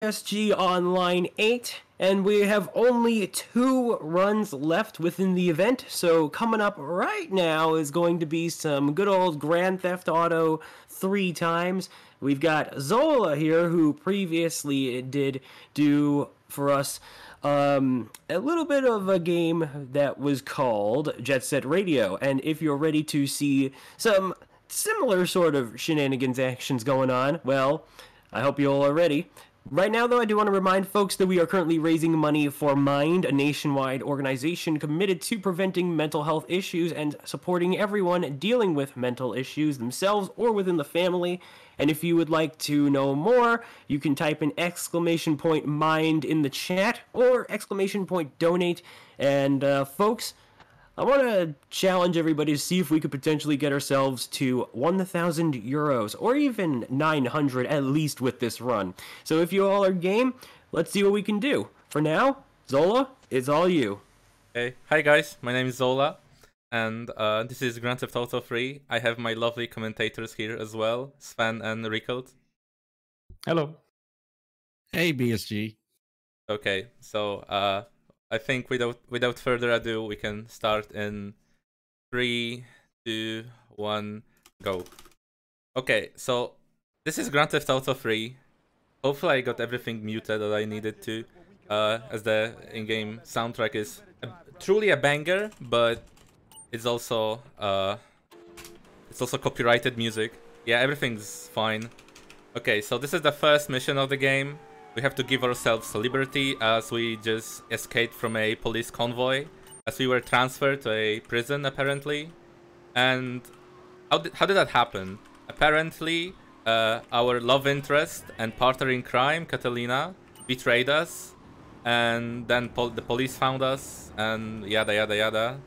BSG Online 8, and we have only 2 runs left within the event, so coming up right now is going to be some good old Grand Theft Auto 3 times. We've got Zola here, who previously did do for us a little bit of a game that was called Jet Set Radio, and if you're ready to see some similar sort of shenanigans actions going on, well, I hope you all are ready. Right now, though, I do want to remind folks that we are currently raising money for Mind, a nationwide organization committed to preventing mental health issues and supporting everyone dealing with mental issues themselves or within the family. And if you would like to know more, you can type in !Mind in the chat or !Donate. And folks, I want to challenge everybody to see if we could potentially get ourselves to 1,000 euros or even 900 at least with this run. So if you all are game, let's see what we can do. For now, Zola, it's all you. Hey, hi guys, my name is Zola, and this is Grand Theft Auto 3. I have my lovely commentators here as well, Sven and Riekelt. Hello. Hey, BSG. Okay, so I think without further ado, we can start in 3, 2, 1, go. Okay, so this is Grand Theft Auto 3. Hopefully I got everything muted that I needed to, as the in-game soundtrack is truly a banger, but it's also copyrighted music. Yeah, everything's fine. Okay, so this is the first mission of the game. We have to give ourselves liberty as we just escaped from a police convoy, as we were transferred to a prison apparently. And how did that happen? Apparently, our love interest and partner in crime, Catalina, betrayed us, and then the police found us, and yada yada yada.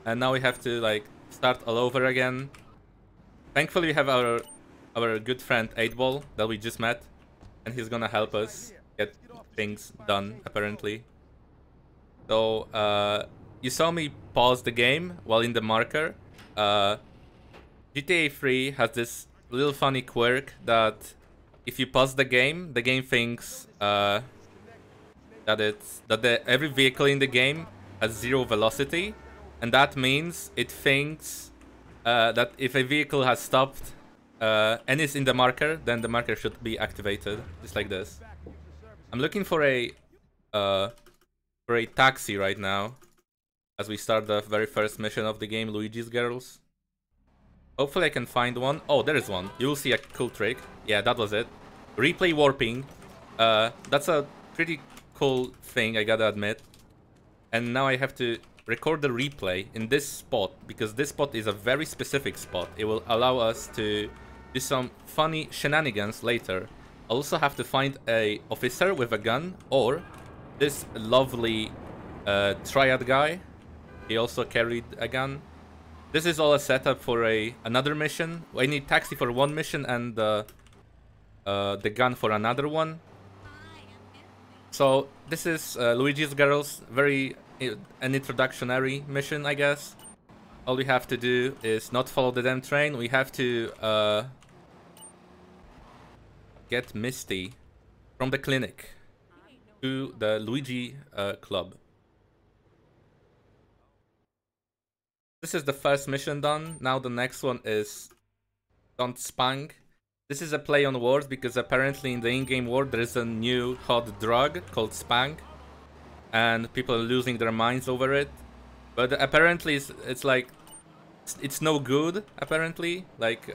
And now we have to like start all over again. Thankfully, we have our good friend 8-Ball that we just met. And he's gonna help us get things done, apparently. So, you saw me pause the game while in the marker. GTA 3 has this little funny quirk that if you pause the game thinks that every vehicle in the game has 0 velocity, and that means it thinks that if a vehicle has stopped and is in the marker, then the marker should be activated, just like this. I'm looking for a taxi right now, as we start the very first mission of the game, Luigi's Girls. Hopefully I can find one. Oh, there is one. You will see a cool trick. Yeah, that was it. Replay warping. That's a pretty cool thing, I gotta admit. And now I have to record the replay in this spot, because this spot is a very specific spot. It will allow us to do some funny shenanigans later. I also have to find a officer with a gun, or this lovely triad guy. He also carried a gun. This is all a setup for another mission. I need taxi for one mission and the gun for another one. So this is Luigi's Girls, an introductory mission, I guess. All we have to do is not follow the damn train. We have to get Misty from the clinic to the Luigi club. This is the first mission done. Now the next one is Don't Spang. This is a play on words because apparently in the in-game world there is a new hot drug called Spang, and people are losing their minds over it. But apparently it's like it's no good. Apparently, like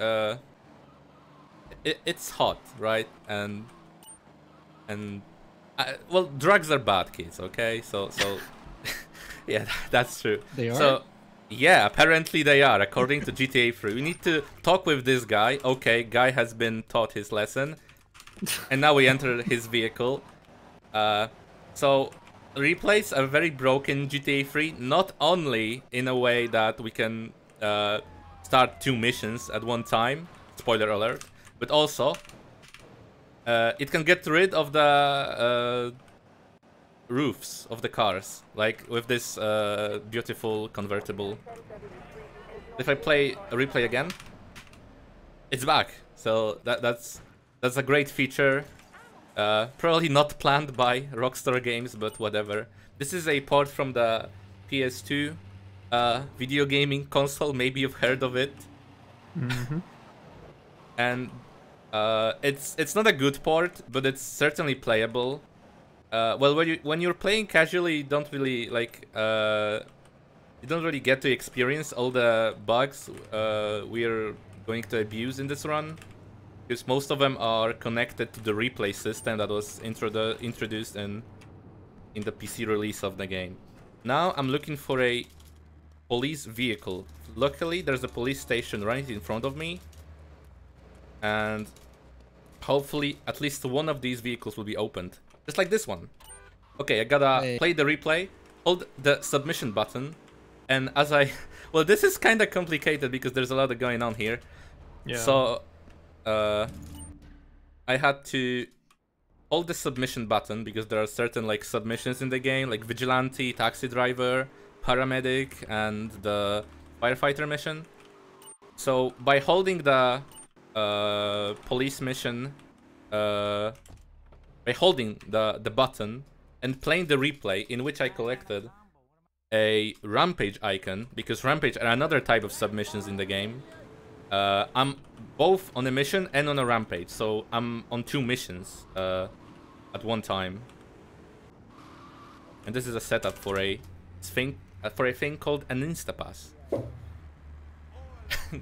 it's hot, right? And well, drugs are bad, kids. Okay, so yeah, that's true. They are. So yeah, apparently they are, according to GTA 3. We need to talk with this guy. Okay, guy has been taught his lesson, and now we enter his vehicle. So replays are very broken in GTA 3, not only in a way that we can start 2 missions at one time, spoiler alert, but also it can get rid of the roofs of the cars, like with this beautiful convertible. If I play a replay again, it's back. So that's a great feature. Probably not planned by Rockstar Games, but whatever. This is a port from the PS2 video gaming console. Maybe you've heard of it. And it's not a good port, but it's certainly playable. Well, when you're playing casually, you don't really get to experience all the bugs we're going to abuse in this run, because most of them are connected to the replay system that was introduced in the PC release of the game. Now I'm looking for a police vehicle. Luckily, there's a police station right in front of me, and hopefully at least one of these vehicles will be opened. Just like this one. Okay, I gotta play the replay, hold the submission button, and as I... Well, this is kind of complicated because there's a lot going on here. Yeah. So, I had to hold the submission button because there are certain like submissions in the game, like vigilante, taxi driver, paramedic, and the firefighter mission. So by holding the police mission, by holding the button and playing the replay in which I collected a rampage icon, because rampage are another type of submissions in the game. I'm both on a mission and on a rampage, so I'm on 2 missions at one time. And this is a setup for a thing called an Instapass.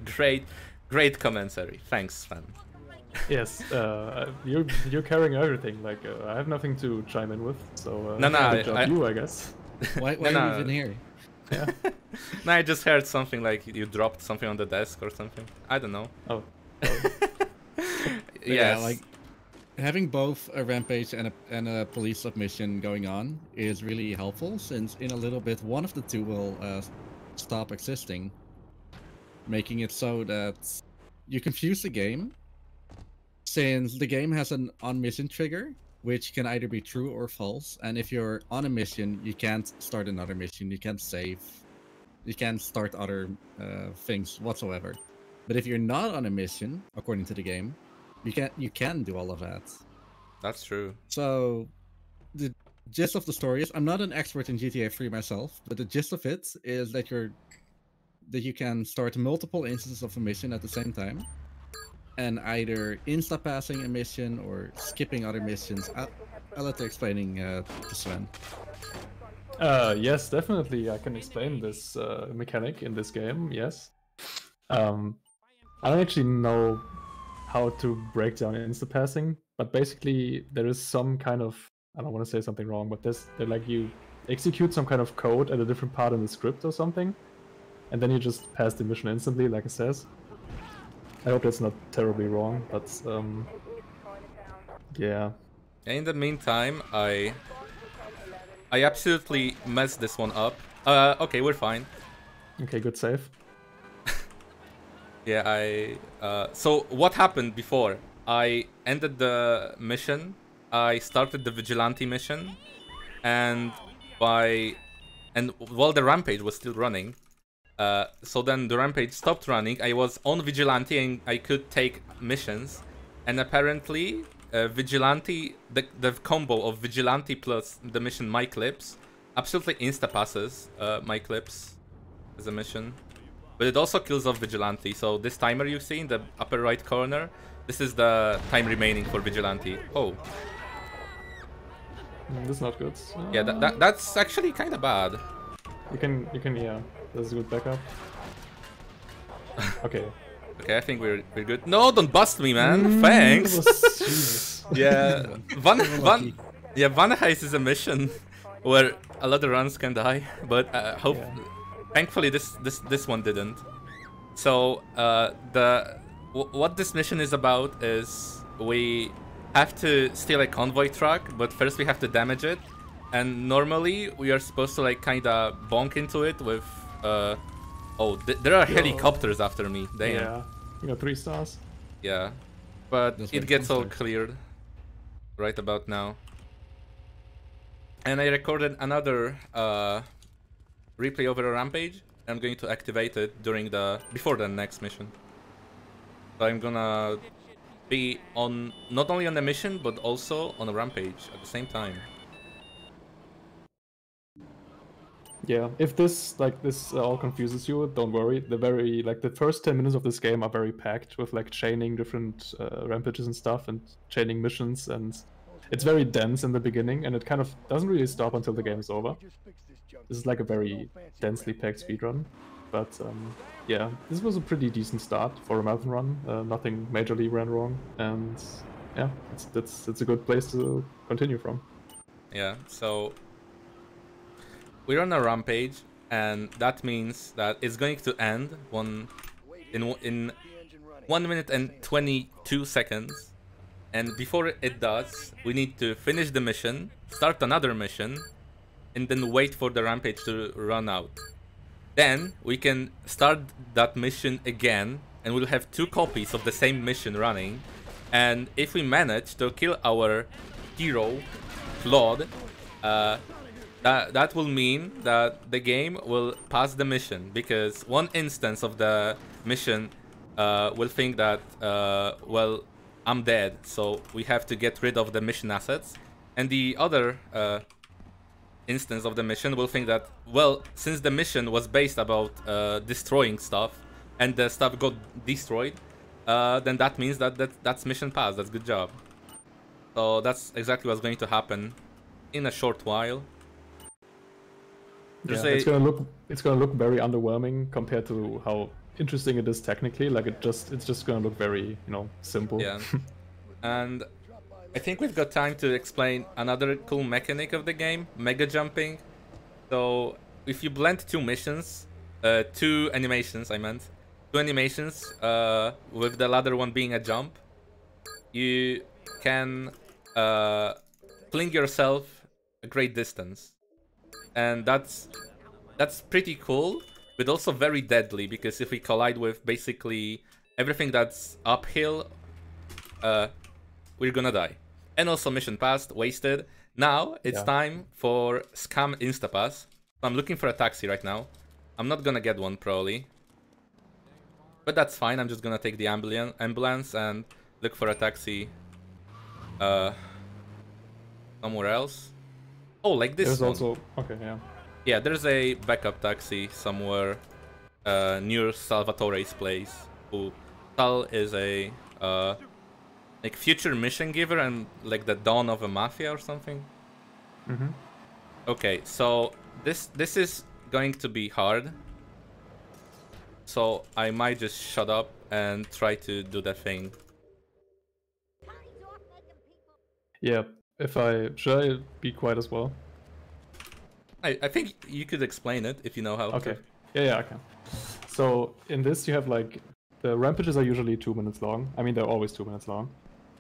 Great commentary. Thanks, Sven. Yes, you're carrying everything. Like I have nothing to chime in with, so No, good job I guess. Why are you even here? Yeah. No, I just heard something like you dropped something on the desk or something. I don't know. Oh. Yes. Yeah, like having both a rampage and a police submission going on is really helpful, since in a little bit one of the two will stop existing, making it so that you confuse the game, since the game has an on mission trigger, which can either be true or false. And if you're on a mission, you can't start another mission, you can't save, you can't start other things whatsoever. But if you're not on a mission, according to the game, you can do all of that. That's true. So the gist of the story is, I'm not an expert in GTA 3 myself, but the gist of it is that you can start multiple instances of a mission at the same time, and either insta-passing a mission or skipping other missions. I'll let you explaining to Sven. Yes, definitely. I can explain this mechanic in this game. Yes. I don't actually know how to break down insta-passing, but basically there is some kind of, I don't want to say something wrong, but they're like you execute some kind of code at a different part in the script or something, and then you just pass the mission instantly, like it says. I hope that's not terribly wrong, but yeah. In the meantime, I absolutely messed this one up. Okay, we're fine. Okay, good save. Yeah, so what happened before? I ended the mission, I started the vigilante mission, and while the rampage was still running, so then the rampage stopped running, I was on vigilante and I could take missions, and apparently vigilante, the combo of vigilante plus the mission My Clips absolutely insta-passes My Clips as a mission. But it also kills off vigilante, so this timer you see in the upper right corner, this is the time remaining for vigilante. Oh. That's not good. Yeah, that's actually kind of bad. You can, yeah. That's a good backup. Okay. Okay, I think we're good. No, don't bust me, man. Thanks. Jesus. Yeah, Van Heist is a mission where a lot of runs can die, but thankfully this one didn't. So what this mission is about is we have to steal a convoy truck, but first we have to damage it, and normally we are supposed to like kind of bonk into it with there are helicopters after me. Damn. Yeah, you got 3 stars. Yeah, but it gets all cleared right about now. And I recorded another replay over a rampage. I'm going to activate it before the next mission. So I'm gonna be on not only on a mission but also on a rampage at the same time. Yeah, if this all confuses you, don't worry. The first 10 minutes of this game are very packed with like chaining different rampages and stuff and chaining missions, and it's very dense in the beginning, and it kind of doesn't really stop until the game is over. This is like a very densely packed speedrun, but yeah, this was a pretty decent start for a marathon run. Nothing majorly ran wrong, and yeah, it's a good place to continue from. Yeah, so we're on a rampage, and that means that it's going to end in 1 minute and 22 seconds. And before it does, we need to finish the mission, start another mission, and then wait for the rampage to run out. Then we can start that mission again, and we'll have 2 copies of the same mission running. And if we manage to kill our hero, Claude, that will mean that the game will pass the mission, because one instance of the mission will think that, well, I'm dead, so we have to get rid of the mission assets. And the other instance of the mission will think that, well, since the mission was based about destroying stuff, and the stuff got destroyed, then that means that's mission passed, that's good job. So that's exactly what's going to happen in a short while. Yeah, it's gonna look very underwhelming compared to how interesting it is technically. Like it's just gonna look very, you know, simple. Yeah. And I think we've got time to explain another cool mechanic of the game, mega jumping. So if you blend 2 missions, 2 animations, with the latter one being a jump, you can fling yourself a great distance. And that's pretty cool, but also very deadly, because if we collide with basically everything that's uphill, we're gonna die. And also mission passed, wasted. Now it's time for scam instapass. I'm looking for a taxi right now. I'm not gonna get one probably, but that's fine. I'm just gonna take the ambulance and look for a taxi somewhere else. Oh, like this There's one. also okay, yeah. Yeah, there's a backup taxi somewhere near Salvatore's place. Sal is a like future mission giver and like the dawn of a mafia or something. Mm-hmm. Okay, so this is going to be hard. So I might just shut up and try to do the thing. Yeah. Should I be quiet as well? I think you could explain it if you know how. Okay. Yeah, I can. So in this you have like the rampages are usually 2 minutes long. I mean, they're always 2 minutes long.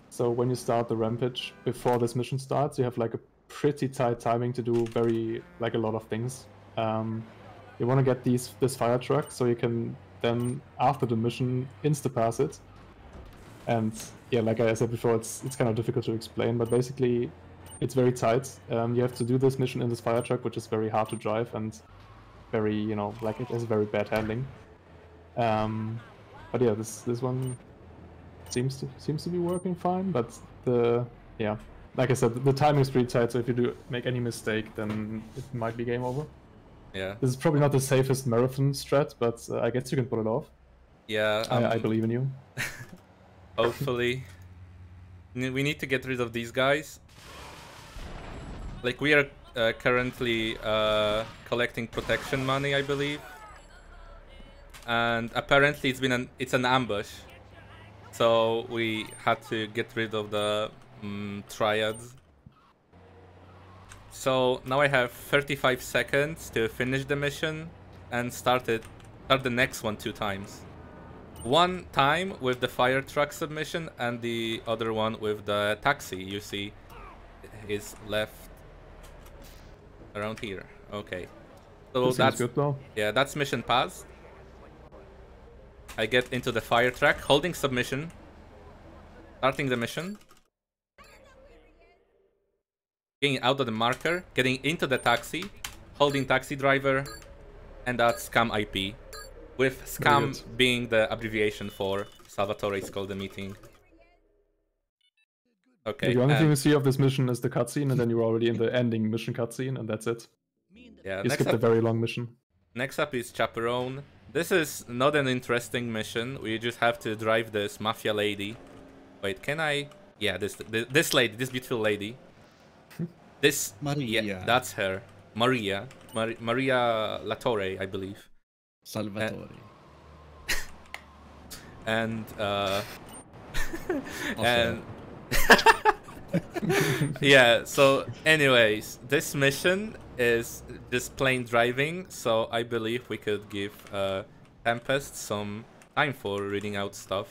So when you start the rampage before this mission starts, you have like a pretty tight timing to do a lot of things. You want to get this fire truck so you can then after the mission insta-pass it. And yeah, like I said before, it's kind of difficult to explain, but basically it's very tight. You have to do this mission in this fire truck, which is very hard to drive and very, you know, like it has very bad handling. But yeah, this one seems to be working fine, but like I said, the timing is pretty tight, so if you do make any mistake, then it might be game over. Yeah. This is probably not the safest marathon strat, but I guess you can pull it off. Yeah. I believe in you. Hopefully. We need to get rid of these guys. Like, we are currently collecting protection money, I believe. And apparently it's an ambush. So we had to get rid of the triads. So now I have 35 seconds to finish the mission and start the next one 2 times. One time with the fire truck submission and the other one with the taxi. You see is left around here. Okay. So that's good though. Yeah, that's mission passed. I get into the fire truck, holding submission, starting the mission, getting out of the marker, getting into the taxi, holding taxi driver, and that's scam IP, with scam being the abbreviation for Salvatore's call the meeting. Okay. The only thing you see of this mission is the cutscene, and then you're already in the ending mission cutscene, and that's it. Yeah. You skipped a very long mission. Next up is Chaperone. This is not an interesting mission. We just have to drive this mafia lady. Wait, can I? Yeah, this lady, this beautiful lady. This Maria. Yeah, that's her. Maria. Maria Latore, I believe. Salvatore. And Also. and yeah, so anyways, this mission is just plain driving, so I believe we could give Tempest some time for reading out stuff.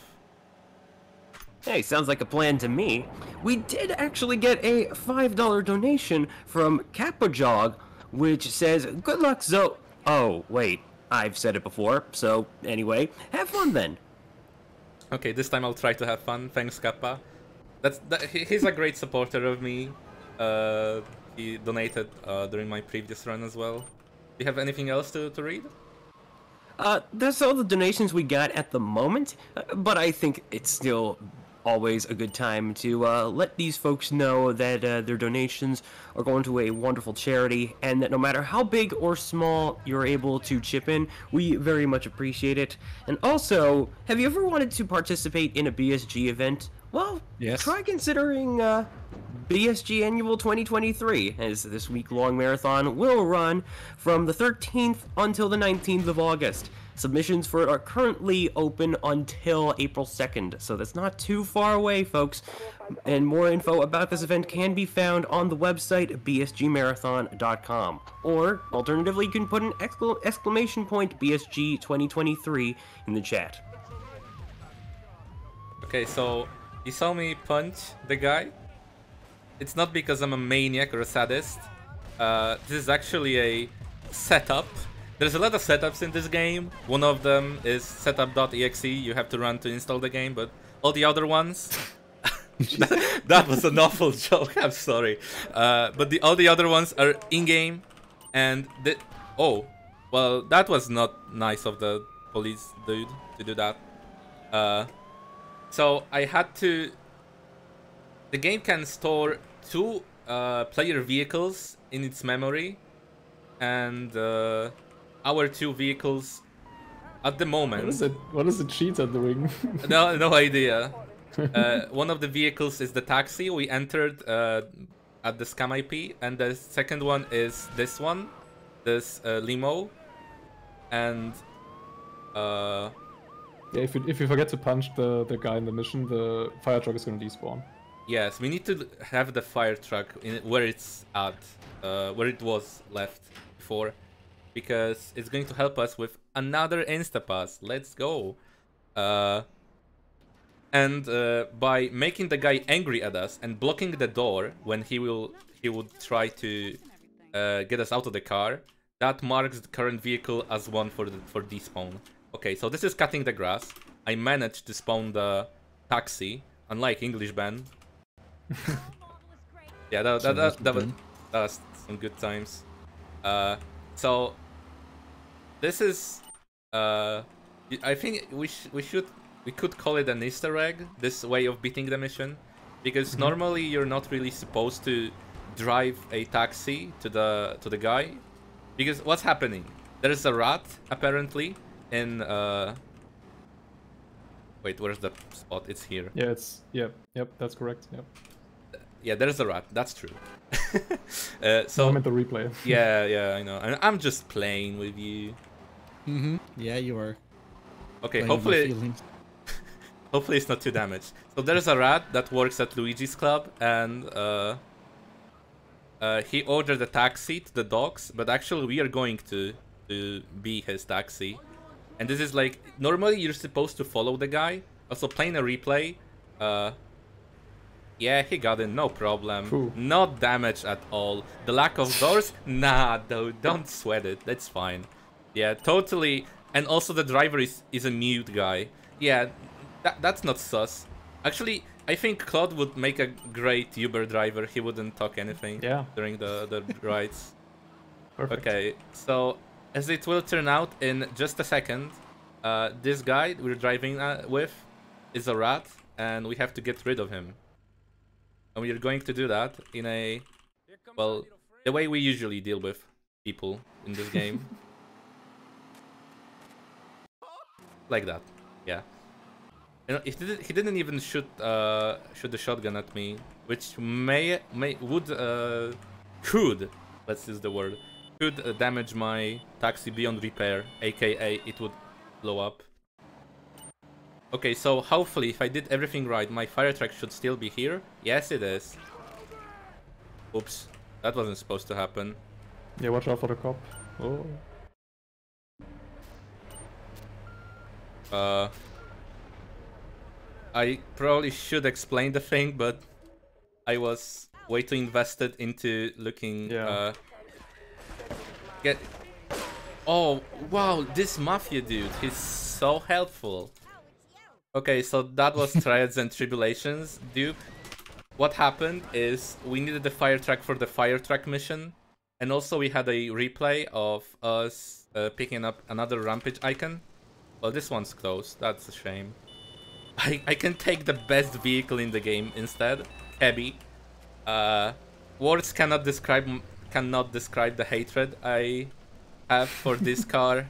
Hey, sounds like a plan to me. We did actually get a $5 donation from Capojog, which says, "Good luck, Oh, wait, I've said it before, so anyway, have fun then." Okay, this time I'll try to have fun. Thanks, Kappa. He's a great supporter of me. He donated during my previous run as well. Do you have anything else to read? That's all the donations we got at the moment, but I think it's still always a good time to let these folks know that their donations are going to a wonderful charity, and that no matter how big or small you're able to chip in, we very much appreciate it. And also, have you ever wanted to participate in a BSG event? Well, Yes. try considering BSG Annual 2023, as this week-long marathon will run from the 13th until the 19th of August. Submissions for it are currently open until April 2nd, so that's not too far away, folks. And more info about this event can be found on the website bsgmarathon.com. Or, alternatively, you can put an exclamation point BSG 2023 in the chat. Okay, so you saw me punch the guy. It's not because I'm a maniac or a sadist. This is actually a setup. There's a lot of setups in this game. One of them is setup.exe. You have to run to install the game, but all the other ones... that was an awful joke, I'm sorry. But all the other ones are in-game, and... Oh, well, that was not nice of the police dude to do that. So I had to... The game can store 2 player vehicles in its memory, and our 2 vehicles at the moment... What is the cheater doing? No idea. One of the vehicles is the taxi we entered at the scam IP, and the second one is this one, this limo, and... Yeah, if you forget to punch the guy in the mission, the fire truck is gonna despawn. Yes, we need to have the fire truck where it's at, where it was left before, because it's going to help us with another Instapass. Let's go! And by making the guy angry at us and blocking the door when he would try to get us out of the car, that marks the current vehicle as one for despawn. Okay, so this is cutting the grass. I managed to spawn the taxi, unlike English Ben. Yeah, that was some good times. So this is I think we could call it an Easter egg, this way of beating the mission, because normally you're not really supposed to drive a taxi to the guy, because what's happening? There's a rat apparently in wait, where's the spot? It's here. Yeah, yep, that's correct. Yep. Yeah, there's a rat. That's true. So I meant the replay. Yeah, I know. I'm just playing with you. Yeah, you are. Okay, hopefully it's not too damaged. So there's a rat that works at Luigi's Club, and he ordered a taxi to the docks, but actually we are going to be his taxi. And this is like, normally you're supposed to follow the guy. Also playing a replay, yeah, he got in, no problem. Ooh. Not damaged at all. The lack of doors? Nah, though, don't sweat it. That's fine. Yeah, totally. And also the driver is a mute guy. Yeah, that's not sus. Actually, I think Claude would make a great Uber driver. He wouldn't talk anything during the rides. Perfect. Okay, so as it will turn out in just a second, this guy we're driving with is a rat, and we have to get rid of him. And we are going to do that in a, well, the way we usually deal with people in this game. Like that, yeah. You know, he didn't even shoot the shotgun at me, which could, let's use the word, could damage my taxi beyond repair, aka it would blow up. Okay, so hopefully if I did everything right, my fire truck should still be here. Yes, it is. Oops, that wasn't supposed to happen. Yeah, watch out for the cop. Oh. I probably should explain the thing, but I was way too invested into looking. Yeah. Oh wow, this mafia dude, he's so helpful. Okay, so that was Triads and Tribulations, Duke. What happened is we needed the fire truck for the fire truck mission, and also we had a replay of us picking up another rampage icon. Well, this one's closed. That's a shame. I can take the best vehicle in the game instead. Heavy. Words cannot describe the hatred I have for this car.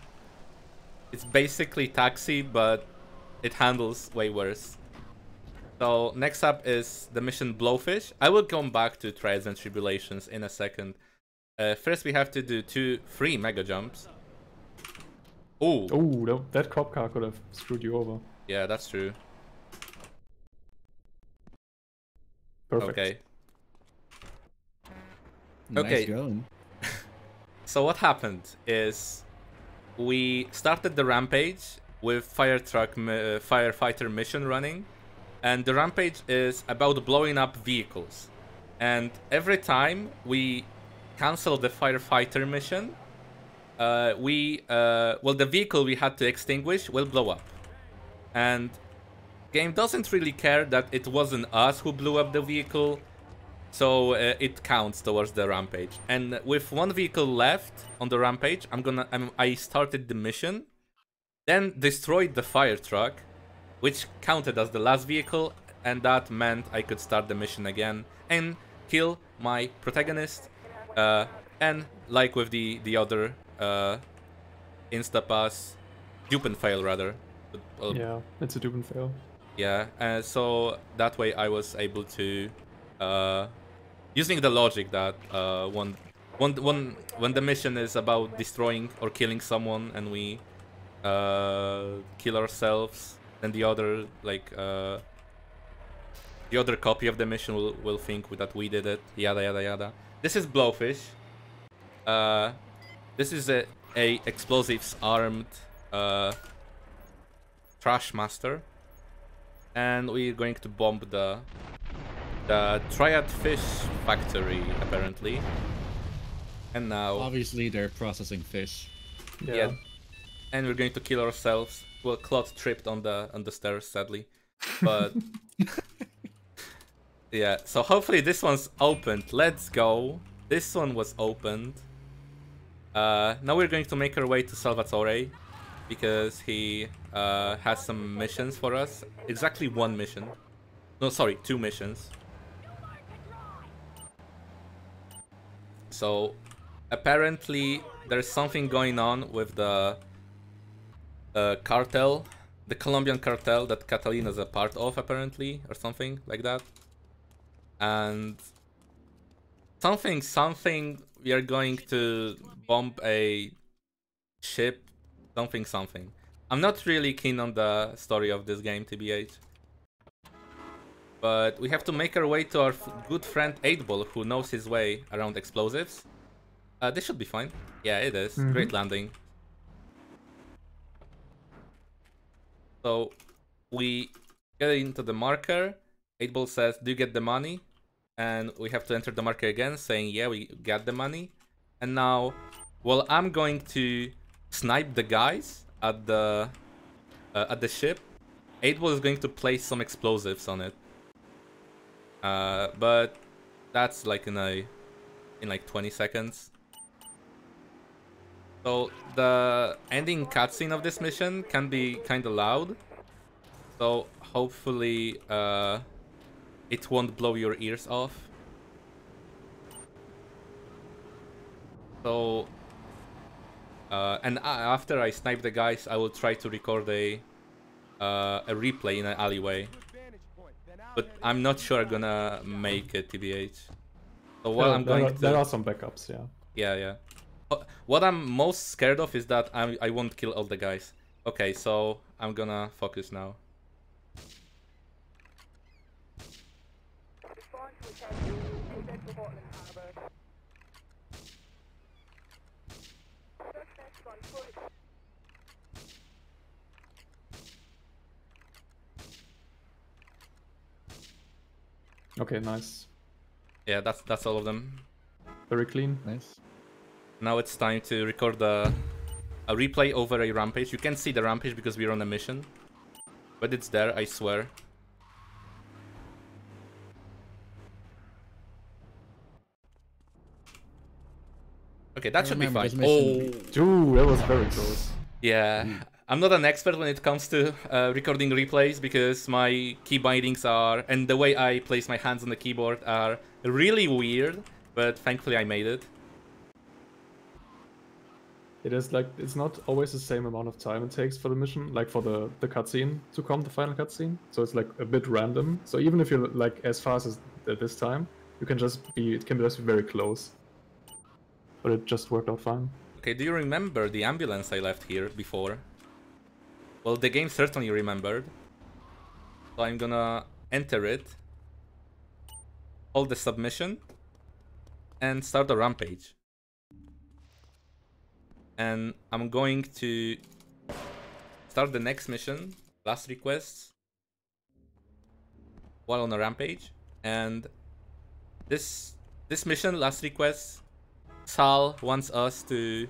It's basically taxi, but it handles way worse. So next up is the mission Blowfish. I will come back to Trials and Tribulations in a second. First we have to do 3 mega jumps. Oh. Oh, that cop car could have screwed you over. Yeah, that's true. Perfect. Okay. Nice Okay. going. So what happened is we started the rampage with firefighter mission running, and the rampage is about blowing up vehicles. And every time we cancel the firefighter mission, the vehicle we had to extinguish will blow up. And game doesn't really care that it wasn't us who blew up the vehicle, so it counts towards the rampage. And with 1 vehicle left on the rampage, I started the mission, then destroyed the fire truck, which counted as the last vehicle, and that meant I could start the mission again and kill my protagonist. And like with the other instapass, dupe and fail rather. Yeah, it's a dupe and fail. Yeah, so that way I was able to, using the logic that when the mission is about destroying or killing someone and we kill ourselves, then the other copy of the mission will think that we did it. Yada yada yada. This is Blowfish. This is a explosives armed trash master. And we're going to bomb the Triad Fish factory, apparently. And now... Obviously, they're processing fish. Yeah. And we're going to kill ourselves. Well, Claude tripped on the stairs, sadly. But... yeah, so hopefully this one's opened. Let's go. This one was opened. Now we're going to make our way to Salvatore, because he has some missions for us. Exactly 1 mission. No, sorry, 2 missions. So, apparently there's something going on with the cartel, the Colombian cartel that Catalina's a part of, apparently, or something like that. And something, we are going to bomb a ship, something. I'm not really keen on the story of this game, TBH. But we have to make our way to our good friend 8ball, who knows his way around explosives. This should be fine. Yeah, it is. Great landing. So we get into the marker. 8ball says, "Do you get the money?" And we have to enter the marker again, saying, "Yeah, we got the money." And now, well, I'm going to snipe the guys at the ship. 8ball is going to place some explosives on it. But that's like in like 20 seconds. So the ending cutscene of this mission can be kind of loud. So hopefully it won't blow your ears off. So, and after I snipe the guys, I will try to record a replay in an alleyway. But I'm not sure I'm gonna make it, TBH. So what I'm going to... There are some backups, yeah. Yeah. What I'm most scared of is that I won't kill all the guys. Okay, so I'm gonna focus now. Okay, nice. Yeah, that's all of them. Very clean. Nice. Now it's time to record a replay over a rampage. You can't see the rampage because we're on a mission, but it's there, I swear. Okay, that should be fine. Oh, Ooh, that was very close. yeah. I'm not an expert when it comes to recording replays because my key bindings are, and the way I place my hands on the keyboard are really weird, but thankfully I made it. It is like, it's not always the same amount of time it takes for the mission, like for the cutscene to come, the final cutscene. So it's like a bit random. So even if you're like as fast as at this time, you can just be, it can just be very close. But it just worked out fine. Okay, do you remember the ambulance I left here before? Well, the game certainly remembered. So I'm gonna enter it, hold the submission, and start the rampage. And I'm going to start the next mission, last requests, while on a rampage. And this mission, last request, Sal wants us to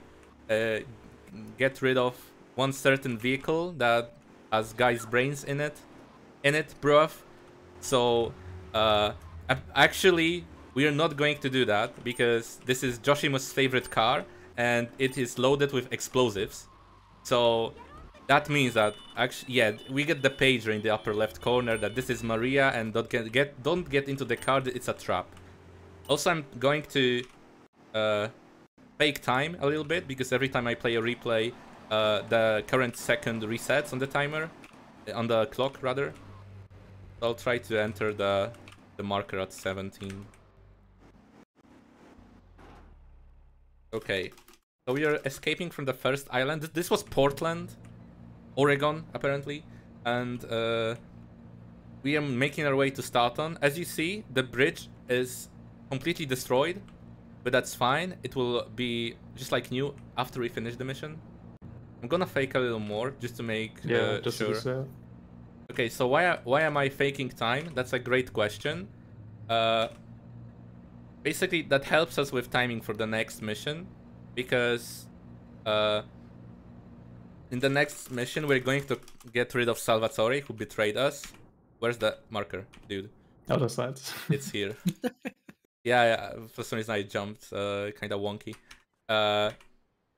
get rid of one certain vehicle that has guys' brains in it, bruv. So actually we are not going to do that because this is Joshima's favorite car and it is loaded with explosives. So that means that actually, yeah, we get the pager in the upper left corner that this is Maria and don't get into the car, it's a trap. Also, I'm going to fake time a little bit because every time I play a replay, the current second resets on the timer, on the clock rather. So I'll try to enter the marker at 17. Okay, so we are escaping from the first island. This was Portland, Oregon, apparently, and we are making our way to Staunton. As you see, the bridge is completely destroyed, but that's fine. It will be just like new after we finish the mission. I'm gonna fake a little more just to make sure. Okay, so why am I faking time? That's a great question. Basically, that helps us with timing for the next mission, because in the next mission we're going to get rid of Salvatore, who betrayed us. Where's the marker, dude? Other side. It's here. Yeah, for some reason I jumped, kind of wonky.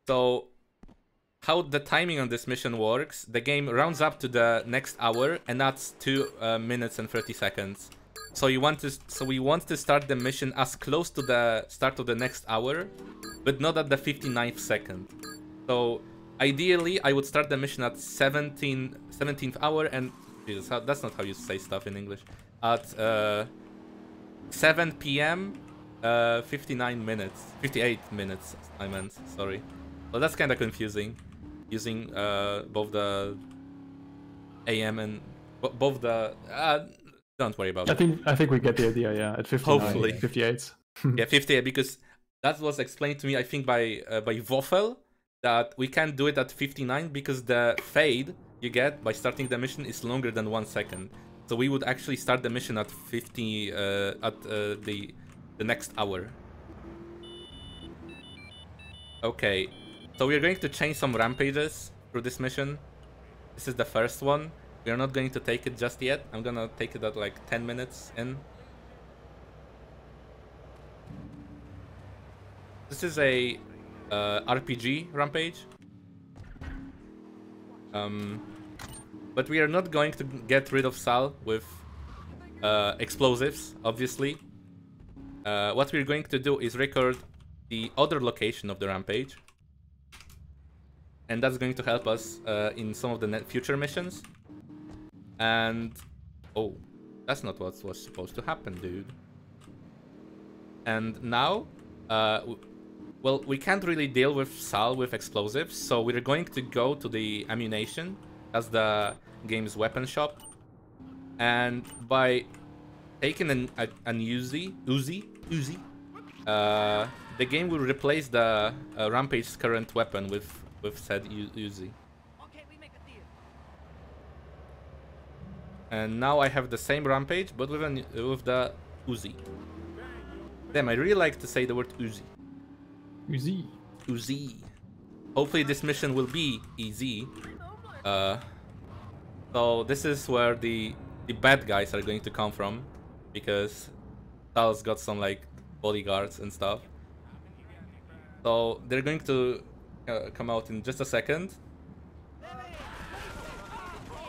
So how the timing on this mission works, the game rounds up to the next hour, and that's 2 minutes and 30 seconds. So we want to start the mission as close to the start of the next hour, but not at the 59th second. So ideally, I would start the mission at 17th hour, and Jesus, that's not how you say stuff in English. At 7 p.m. 58 minutes. I meant, sorry. Well, that's kind of confusing, using both the AM and both the. Don't worry about it. I think we get the idea. Yeah, at 59, hopefully 58. Yeah, 58, because that was explained to me, I think, by Woffel, that we can't do it at 59 because the fade you get by starting the mission is longer than 1 second. So we would actually start the mission at 50 at the next hour. Okay, so we are going to change some rampages through this mission. This is the first one. We are not going to take it just yet. I'm gonna take it at like 10 minutes in. This is a RPG rampage. But we are not going to get rid of Sal with explosives, obviously. What we're going to do is record the other location of the rampage. And that's going to help us in some of the future missions. And... oh, that's not what was supposed to happen, dude. And now... well, we can't really deal with Sal with explosives, so we're going to go to the ammunition. That's the game's weapon shop. And by taking an Uzi, the game will replace the Rampage's current weapon with said Uzi. And now I have the same Rampage, but with the Uzi. Damn, I really like to say the word Uzi. Uzi. Uzi. Hopefully this mission will be easy. So this is where the bad guys are going to come from, because Sal's got some like bodyguards and stuff. So they're going to come out in just a second.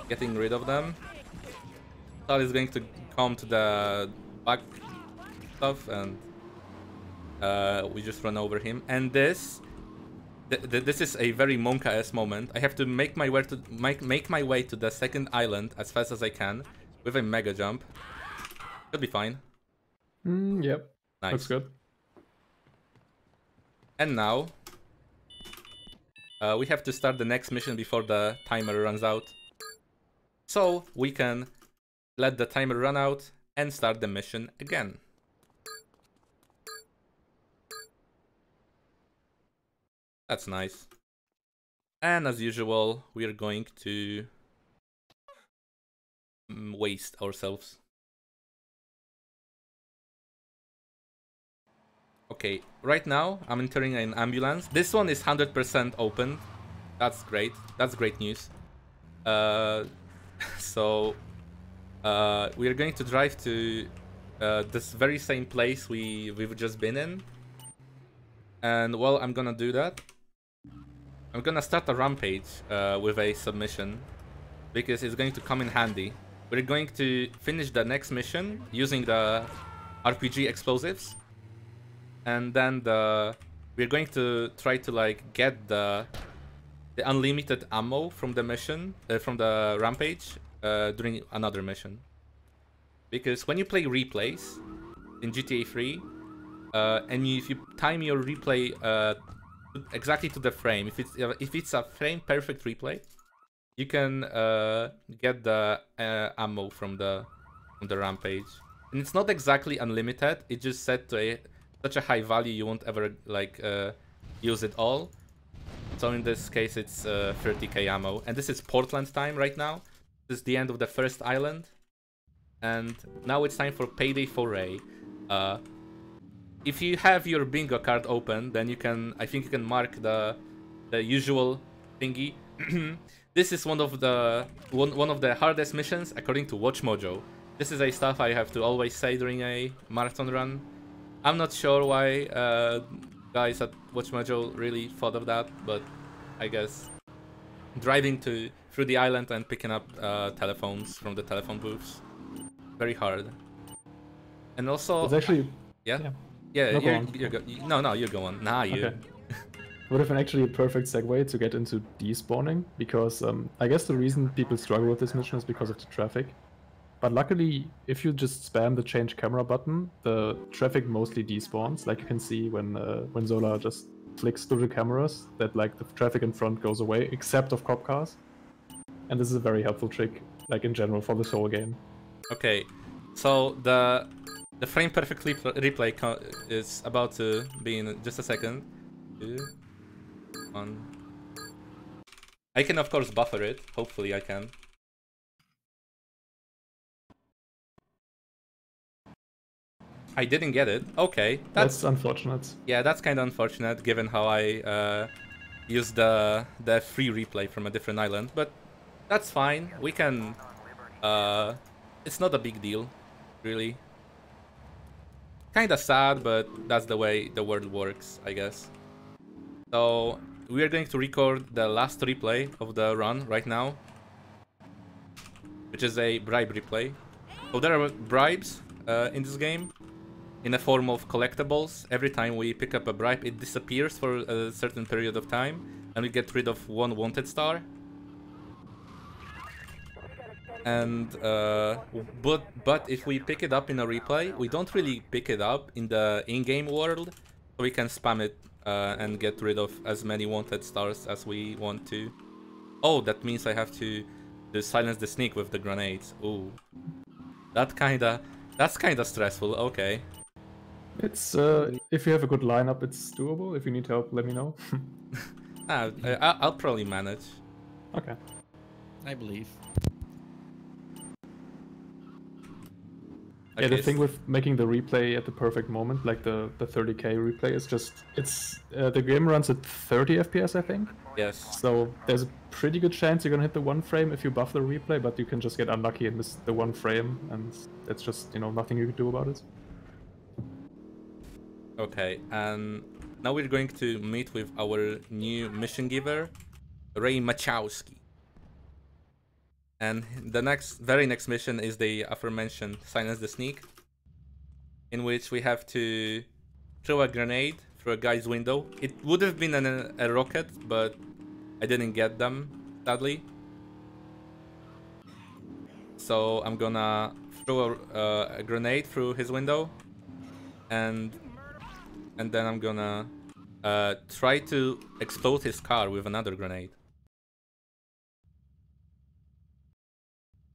Getting rid of them. Sal is going to come to the back stuff, and we just run over him. And this is a very Monka-esque moment. I have to make my way to the second island as fast as I can with a mega jump. Should be fine. Yep. Nice. Looks good. And now we have to start the next mission before the timer runs out. So we can let the timer run out and start the mission again. That's nice. And as usual, we are going to waste ourselves. Okay, right now I'm entering an ambulance. This one is 100% open. That's great. That's great news. So we are going to drive to this very same place we've just been in. And well, I'm gonna do that. I'm gonna start a rampage with a submission, because it's going to come in handy. We're going to finish the next mission using the RPG explosives, and then we're going to try to like get the unlimited ammo from the mission, from the rampage during another mission. Because when you play replays in GTA 3, and if you time your replay exactly to the frame, if it's a frame perfect replay, you can get the ammo from the rampage. And it's not exactly unlimited. It's just set to such a high value you won't ever like use it all. So in this case, it's 30k ammo, and this is Portland time right now. This is the end of the first island, and now it's time for Payday Foray. If you have your bingo card open, then you can, I think you can mark the usual thingy. This is one of the hardest missions according to Watch Mojo. This is a stuff I have to always say during a marathon run. I'm not sure why guys at Watch Mojo really thought of that, but I guess driving through the island and picking up telephones from the telephone booths, very hard. And also, It's actually yeah. No, you go on. Nah, you. Okay. Would have been actually a perfect segue to get into despawning, because I guess the reason people struggle with this mission is because of the traffic. But luckily, if you just spam the change camera button, the traffic mostly despawns. Like you can see when Zolaa just flicks through the cameras, that like the traffic in front goes away, except of cop cars. And this is a very helpful trick, like in general, for this whole game. Okay, so the frame perfect replay is about to be in just a second. 2, 1. I can of course buffer it. Hopefully I can. I didn't get it. Okay, that's unfortunate. Yeah, that's kind of unfortunate given how I used the free replay from a different island. But that's fine. We can. It's not a big deal, really. Kinda sad, but that's the way the world works, I guess. So we are going to record the last replay of the run right now, which is a bribe replay. So there are bribes in this game in a form of collectibles. Every time we pick up a bribe, it disappears for a certain period of time, and we get rid of 1 wanted star. And but if we pick it up in a replay, we don't really pick it up in the in-game world, so we can spam it and get rid of as many wanted stars as we want to. Oh, that means I have to silence the sneak with the grenades. Ooh, that's kinda stressful. Okay. It's if you have a good lineup, it's doable. If you need help, let me know. I'll probably manage. Okay. I believe. Yeah, the Okay, thing with making the replay at the perfect moment, like the 30k replay, is just the game runs at 30 FPS, I think. Yes. So there's a pretty good chance you're gonna hit the 1 frame if you buff the replay, but you can just get unlucky and miss the 1 frame, and that's just, you know, nothing you can do about it. Okay, and now we're going to meet with our new mission giver, Ray Machowski. And the very next mission is the aforementioned Silence the Sneak, in which we have to throw a grenade through a guy's window. It would have been a rocket, but I didn't get them, sadly. So I'm gonna throw a grenade through his window, and then I'm gonna try to explode his car with another grenade.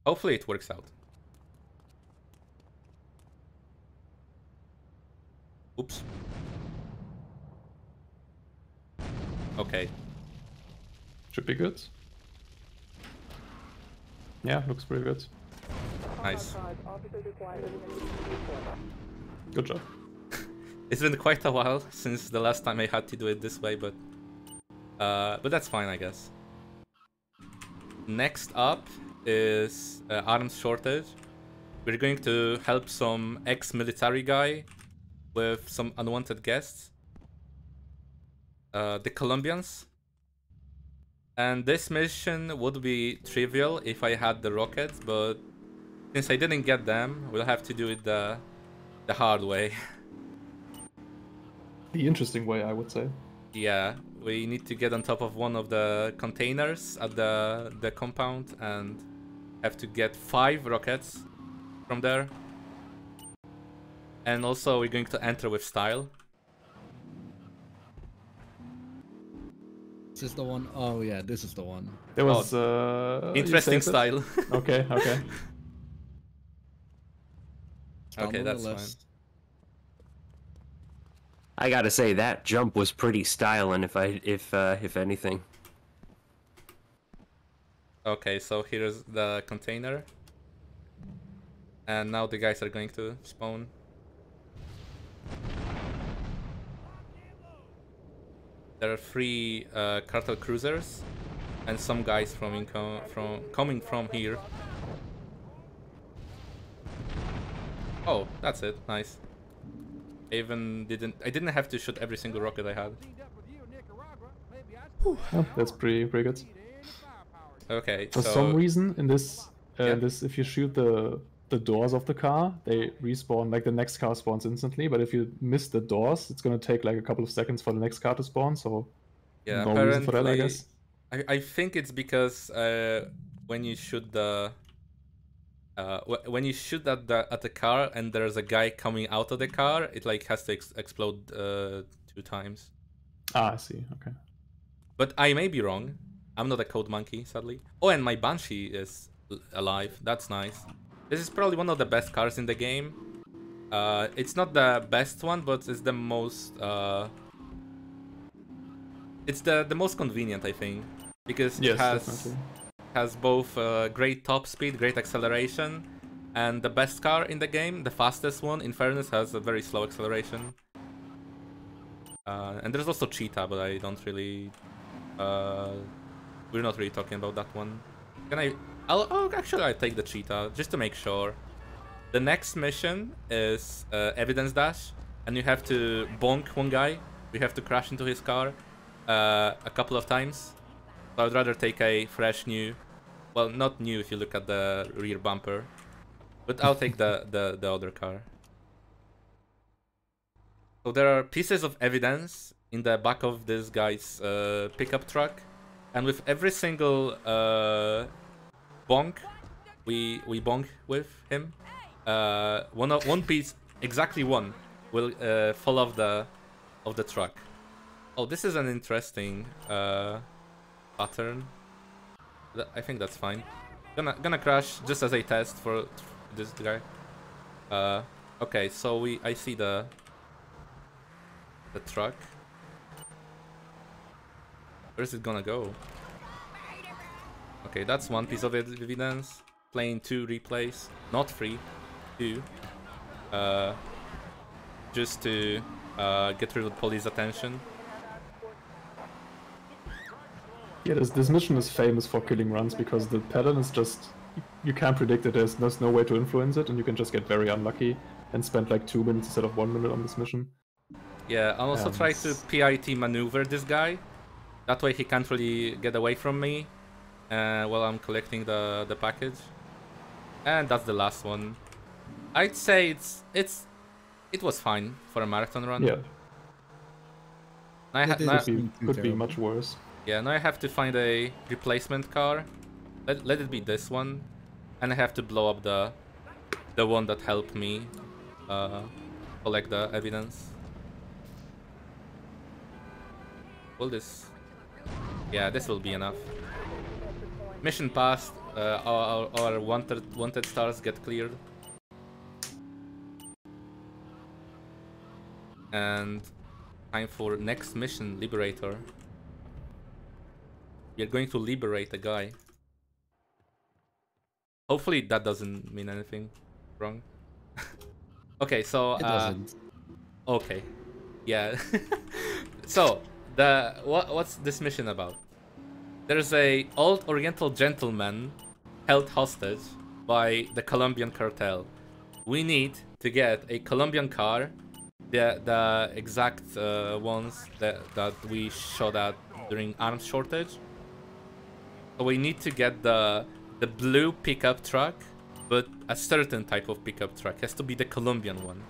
Hopefully it works out. Oops. Okay. Should be good. Yeah, looks pretty good. Nice. Good job. It's been quite a while since the last time I had to do it this way, but that's fine, I guess. Next up is arms shortage. We're going to help some ex-military guy with some unwanted guests. The Colombians. And this mission would be trivial if I had the rockets, but since I didn't get them, we'll have to do it the hard way. The interesting way, I would say. Yeah, we need to get on top of one of the containers at the compound and have to get 5 rockets from there. And also we're going to enter with style. Is this the one? Oh yeah, this is the one. There was interesting style. Okay, okay. Okay, that's fine. I gotta say that jump was pretty styling, if anything. Okay, so here's the container. And now the guys are going to spawn. There are 3 cartel cruisers and some guys coming from here. Oh, that's it. Nice. I didn't have to shoot every single rocket I had. Yeah, that's pretty good. Okay, For so some reason in this if you shoot the doors of the car, they respawn, like the next car spawns instantly, but if you miss the doors, it's gonna take like a couple of seconds for the next car to spawn, so yeah, no reason for that, I guess. I think it's because when you shoot the when you shoot at the car and there's a guy coming out of the car, it like has to explode 2 times. Ah, I see. Okay. But I may be wrong. I'm not a code monkey, sadly. Oh, and my Banshee is alive. That's nice. This is probably one of the best cars in the game. It's not the best one, but it's the most it's the most convenient, I think, because Yes, it has both great top speed, great acceleration, and the best car in the game, the fastest one, in fairness, has a very slow acceleration. And there's also Cheetah, but I don't really we're not really talking about that one. Actually I'll take the Cheetah just to make sure. The next mission is evidence dash, and you have to bonk one guy. You have to crash into his car a couple of times. So I'd rather take a fresh new, well, not new if you look at the rear bumper, But I'll take the other car. So there are pieces of evidence in the back of this guy's pickup truck, and with every single bonk we bonk with him, one piece, exactly one, will fall off the truck. Oh, this is an interesting pattern. I think that's fine. Gonna crash just as a test for this guy. Okay, so I see the truck. Where is it gonna go? Okay, that's one piece of evidence. Playing 2 replays, not 3, 2. Just to get rid of police attention. Yeah, this mission is famous for killing runs because the pattern is just... You can't predict it, there's no way to influence it, and you can just get very unlucky and spend like 2 minutes instead of 1 minute on this mission. Yeah, I'll also try to PIT maneuver this guy. That way he can't really get away from me while I'm collecting the package. And that's the last one. I'd say it was fine for a marathon run. Yeah. Could be much worse. Yeah, now I have to find a replacement car. Let it be this one, and I have to blow up the one that helped me collect the evidence. Will this? Yeah, this will be enough. Mission passed. Our wanted stars get cleared. And time for next mission, Liberator. We are going to liberate a guy. Hopefully that doesn't mean anything wrong. Okay, so It doesn't. okay, yeah. So what's this mission about? There's a old Oriental gentleman held hostage by the Colombian cartel. We need to get a Colombian car, the exact ones that we shot at during arms shortage. So we need to get the blue pickup truck, but a certain type of pickup truck. Has to be the Colombian one.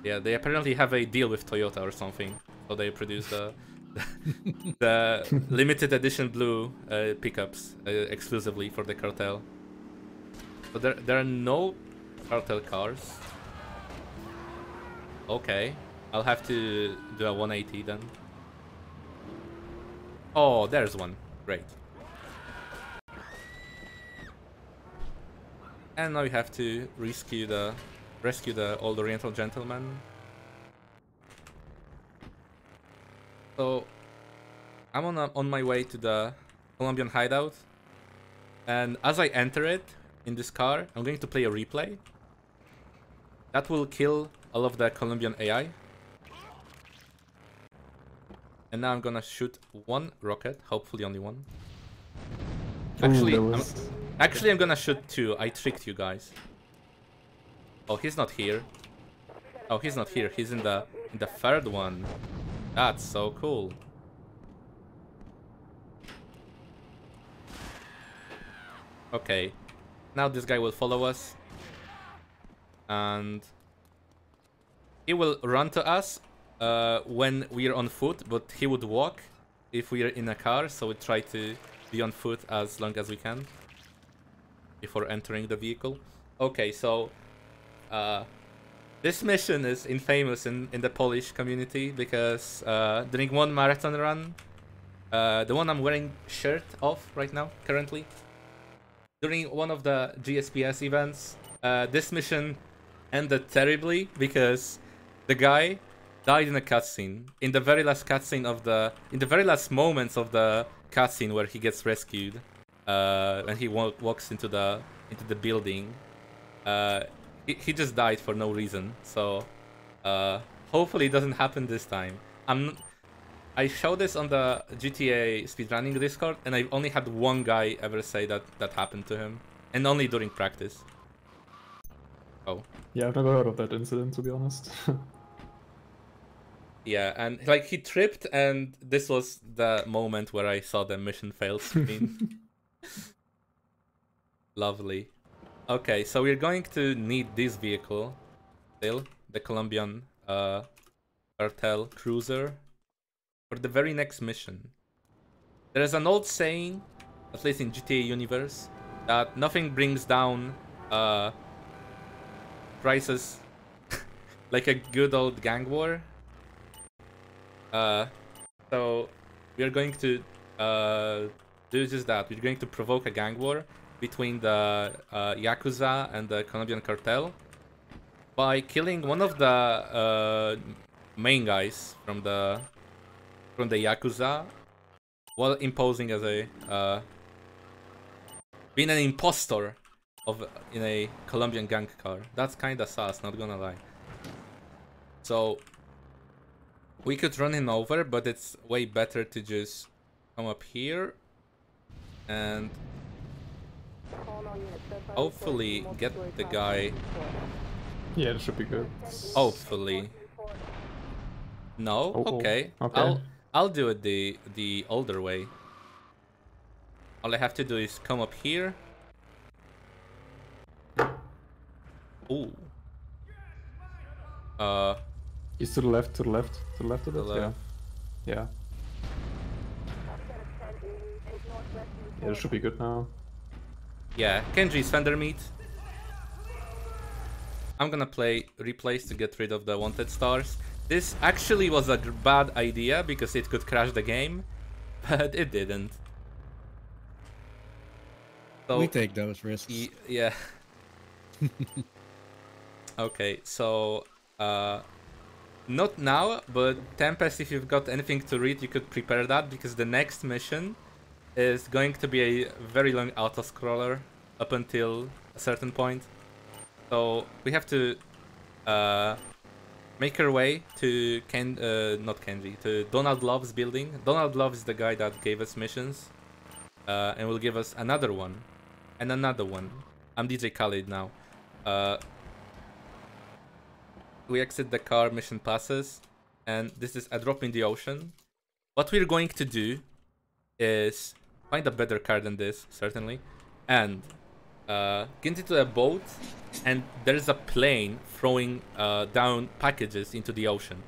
Yeah, they apparently have a deal with Toyota or something, so they produce the limited edition blue pickups exclusively for the cartel. So there are no cartel cars. Okay, I'll have to do a 180 then. Oh, there's one. Great. And now we have to rescue the old Oriental gentleman. So I'm on my way to the Colombian hideout, and as I enter it in this car, I'm going to play a replay. That will kill all of the Colombian AI. And now I'm gonna shoot one rocket, hopefully only one. Actually, I'm gonna shoot 2. I tricked you guys. Oh, he's not here. Oh, he's not here. He's in the third one. That's so cool. Okay, now this guy will follow us, and he will run to us when we're on foot, but he would walk if we're in a car, so we try to be on foot as long as we can before entering the vehicle. Okay, so this mission is infamous in the Polish community because during one marathon run, the one I'm wearing shirt off right now currently, during one of the GSPS events, this mission ended terribly because the guy died in a cutscene. In the very last cutscene in the very last moments of the cutscene where he gets rescued, and he walks into the building. He just died for no reason. So hopefully it doesn't happen this time. I showed this on the GTA speedrunning Discord, and I've only had one guy ever say that happened to him, and only during practice. Oh. Yeah, I've never heard of that incident, to be honest. Yeah, and like he tripped, and this was the moment where I saw the mission fail screen. Lovely. Okay, so we're going to need this vehicle still, the Colombian cartel cruiser, for the very next mission. There is an old saying, at least in GTA universe, that nothing brings down prices like a good old gang war. So we're going to do just that. We're going to provoke a gang war between the Yakuza and the Colombian cartel by killing one of the main guys from the Yakuza, while imposing as a being an impostor in a Colombian gang car. That's kinda sus, not gonna lie. So we could run him over, but it's way better to just come up here and hopefully get the guy. Yeah, that should be good. Hopefully. No? Oh, okay. okay. I'll do it the older way. All I have to do is come up here. Ooh. He's to the left, to the left, to the left of The it. left. Yeah. Yeah. Yeah, that should be good now. Yeah, Kenji's Fender meat. I'm gonna play replays to get rid of the wanted stars. This actually was a bad idea because it could crash the game, but it didn't. So, We take those risks. yeah. Okay, so not now, but Tempest, if you've got anything to read, you could prepare that, because the next mission is going to be a very long auto-scroller up until a certain point. So we have to make our way to not Kenji, to Donald Love's building. Donald Love is the guy that gave us missions, and will give us another one, and another one. I'm DJ Khalid now. We exit the car, mission passes, and this is a drop in the ocean. What we're going to do is find a better car than this, certainly, and get into a boat, and there's a plane throwing down packages into the ocean.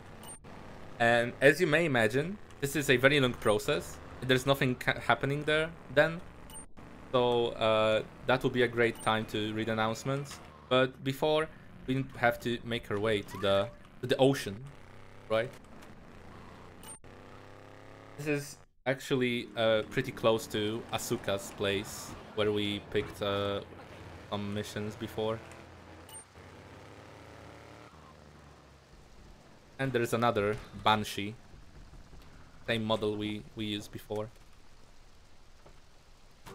And as you may imagine, this is a very long process. There's nothing happening there then, so that will be a great time to read announcements. But before, we have to make our way to the ocean, right? This is actually pretty close to Asuka's place, where we picked some missions before. And there's another Banshee, same model we used before.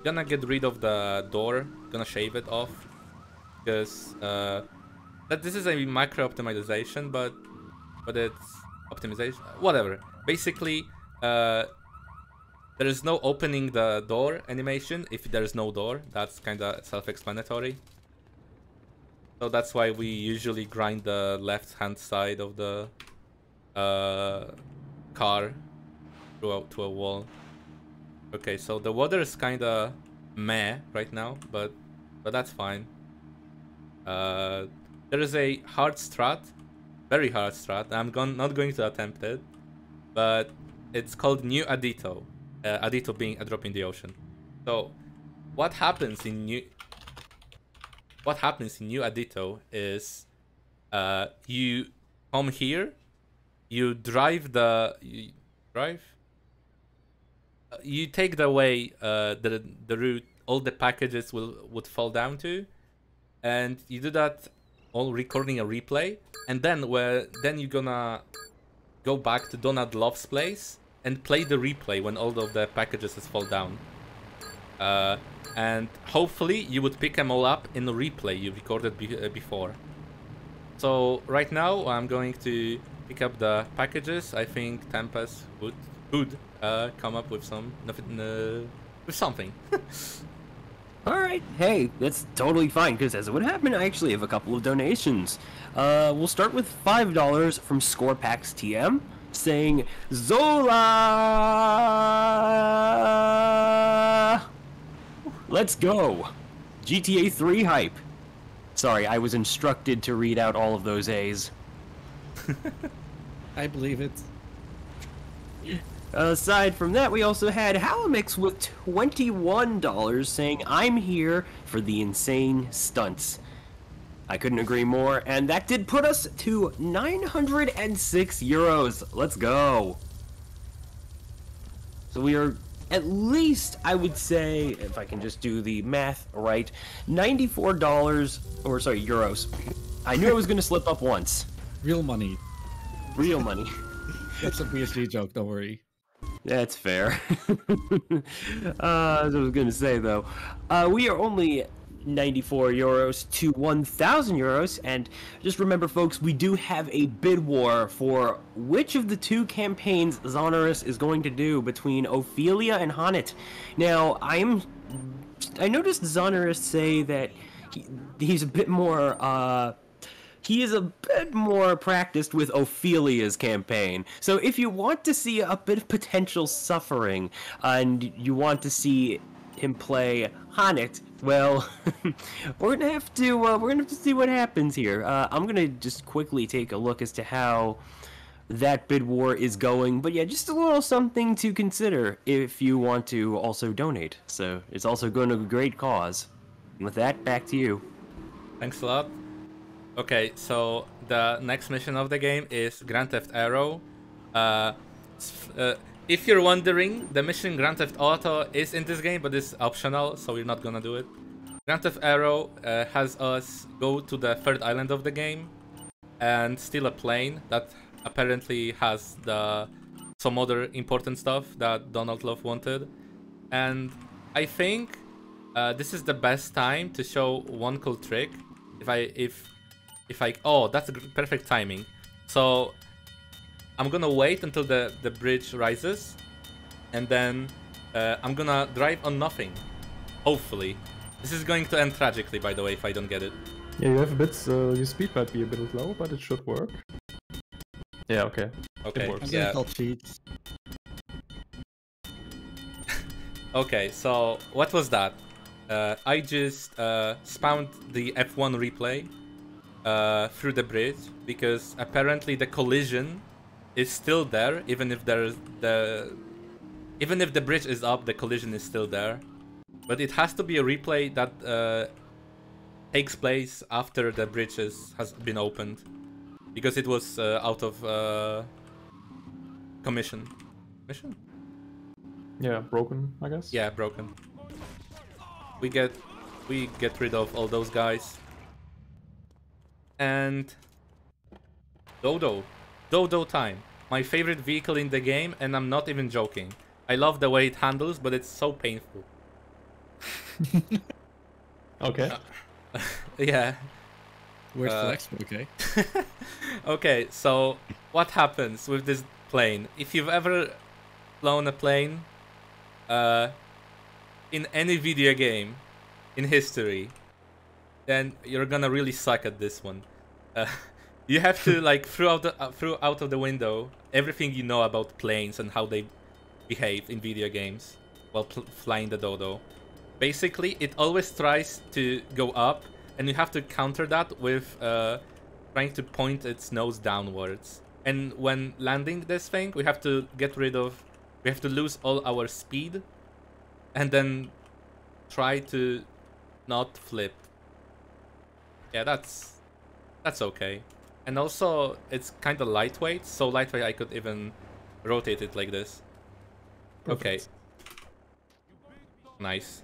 Gonna get rid of the door, gonna shave it off, because this is a micro optimization, but it's optimization, whatever. Basically, there is no opening the door animation if there is no door. That's kind of self-explanatory. So that's why we usually grind the left-hand side of the car to a wall. Okay, so the water is kind of meh right now, but that's fine. There is a hard strat, very hard strat. I'm not going to attempt it, but it's called New Adito. Adito being a drop in the ocean. So, what happens in New Adito is, you come here, you you take the way the route all the packages would fall down to, and you do that all recording a replay, and then you're gonna go back to Donald Love's place and play the replay when all of the packages fall down. And hopefully you would pick them all up in the replay you recorded before. So right now I'm going to pick up the packages. I think Tempest would come up with something. Alright, hey, that's totally fine, because as it would happen, I actually have a couple of donations. We'll start with $5 from Scorepax TM, saying, Zola! Let's go! GTA 3 hype. Sorry, I was instructed to read out all of those A's. I believe it. Aside from that, we also had Halamix with $21 saying, "I'm here for the insane stunts." I couldn't agree more, and that did put us to 906 euros. Let's go. So we are at least, I would say, if I can just do the math right, $94, or sorry, euros. I knew I was going to slip up once. Real money. Real money. That's a BSG joke, don't worry. That's fair. As I was going to say, though, we are only 94 euros to 1,000 euros, and just remember, folks, we do have a bid war for which of the two campaigns Zonorous is going to do between Ophelia and Honnet. Now, I noticed Zonorous say that he's a bit more, he is a bit more practiced with Ophelia's campaign. So if you want to see a bit of potential suffering, and you want to see him play Honnet, well, we're gonna have to see what happens here. I'm gonna just quickly take a look as to how that bid war is going. But yeah, just a little something to consider if you want to also donate. So it's also going to a great cause. And with that, back to you. Thanks a lot. Okay, so the next mission of the game is Grand Theft Auto. If you're wondering, the mission Grand Theft Auto is in this game, but it's optional, so we're not gonna do it. Grand Theft Auto has us go to the third island of the game and steal a plane that apparently has some other important stuff that Donald Love wanted. And I think this is the best time to show one cool trick. Oh, that's perfect timing. So I'm gonna wait until the bridge rises, and then I'm gonna drive on nothing. Hopefully. This is going to end tragically, by the way, if I don't get it. Yeah, you have a bit, your speed might be a bit low, but it should work. Yeah, okay. Okay, It works. I'm yeah. gonna call cheats. Okay, so what was that? I just spawned the F1 replay through the bridge, because apparently the collision is still there, even if the bridge is up, the collision is still there. But it has to be a replay that takes place after the bridge has been opened, because it was out of commission. Mission? Yeah, broken, I guess. Yeah, broken. We get rid of all those guys. And Dodo time. My favorite vehicle in the game, and I'm not even joking. I love the way it handles, but it's so painful. Okay. Yeah. Where's Flex? Okay. Okay, so what happens with this plane? If you've ever flown a plane in any video game in history, then you're gonna really suck at this one. You have to like throw out of the window everything you know about planes and how they behave in video games while flying the Dodo. Basically, it always tries to go up, and you have to counter that with trying to point its nose downwards. And when landing this thing, we have to lose all our speed, and then try to not flip. Yeah, that's okay. And also, it's kind of lightweight, so lightweight I could even rotate it like this. Okay. Perfect. Nice.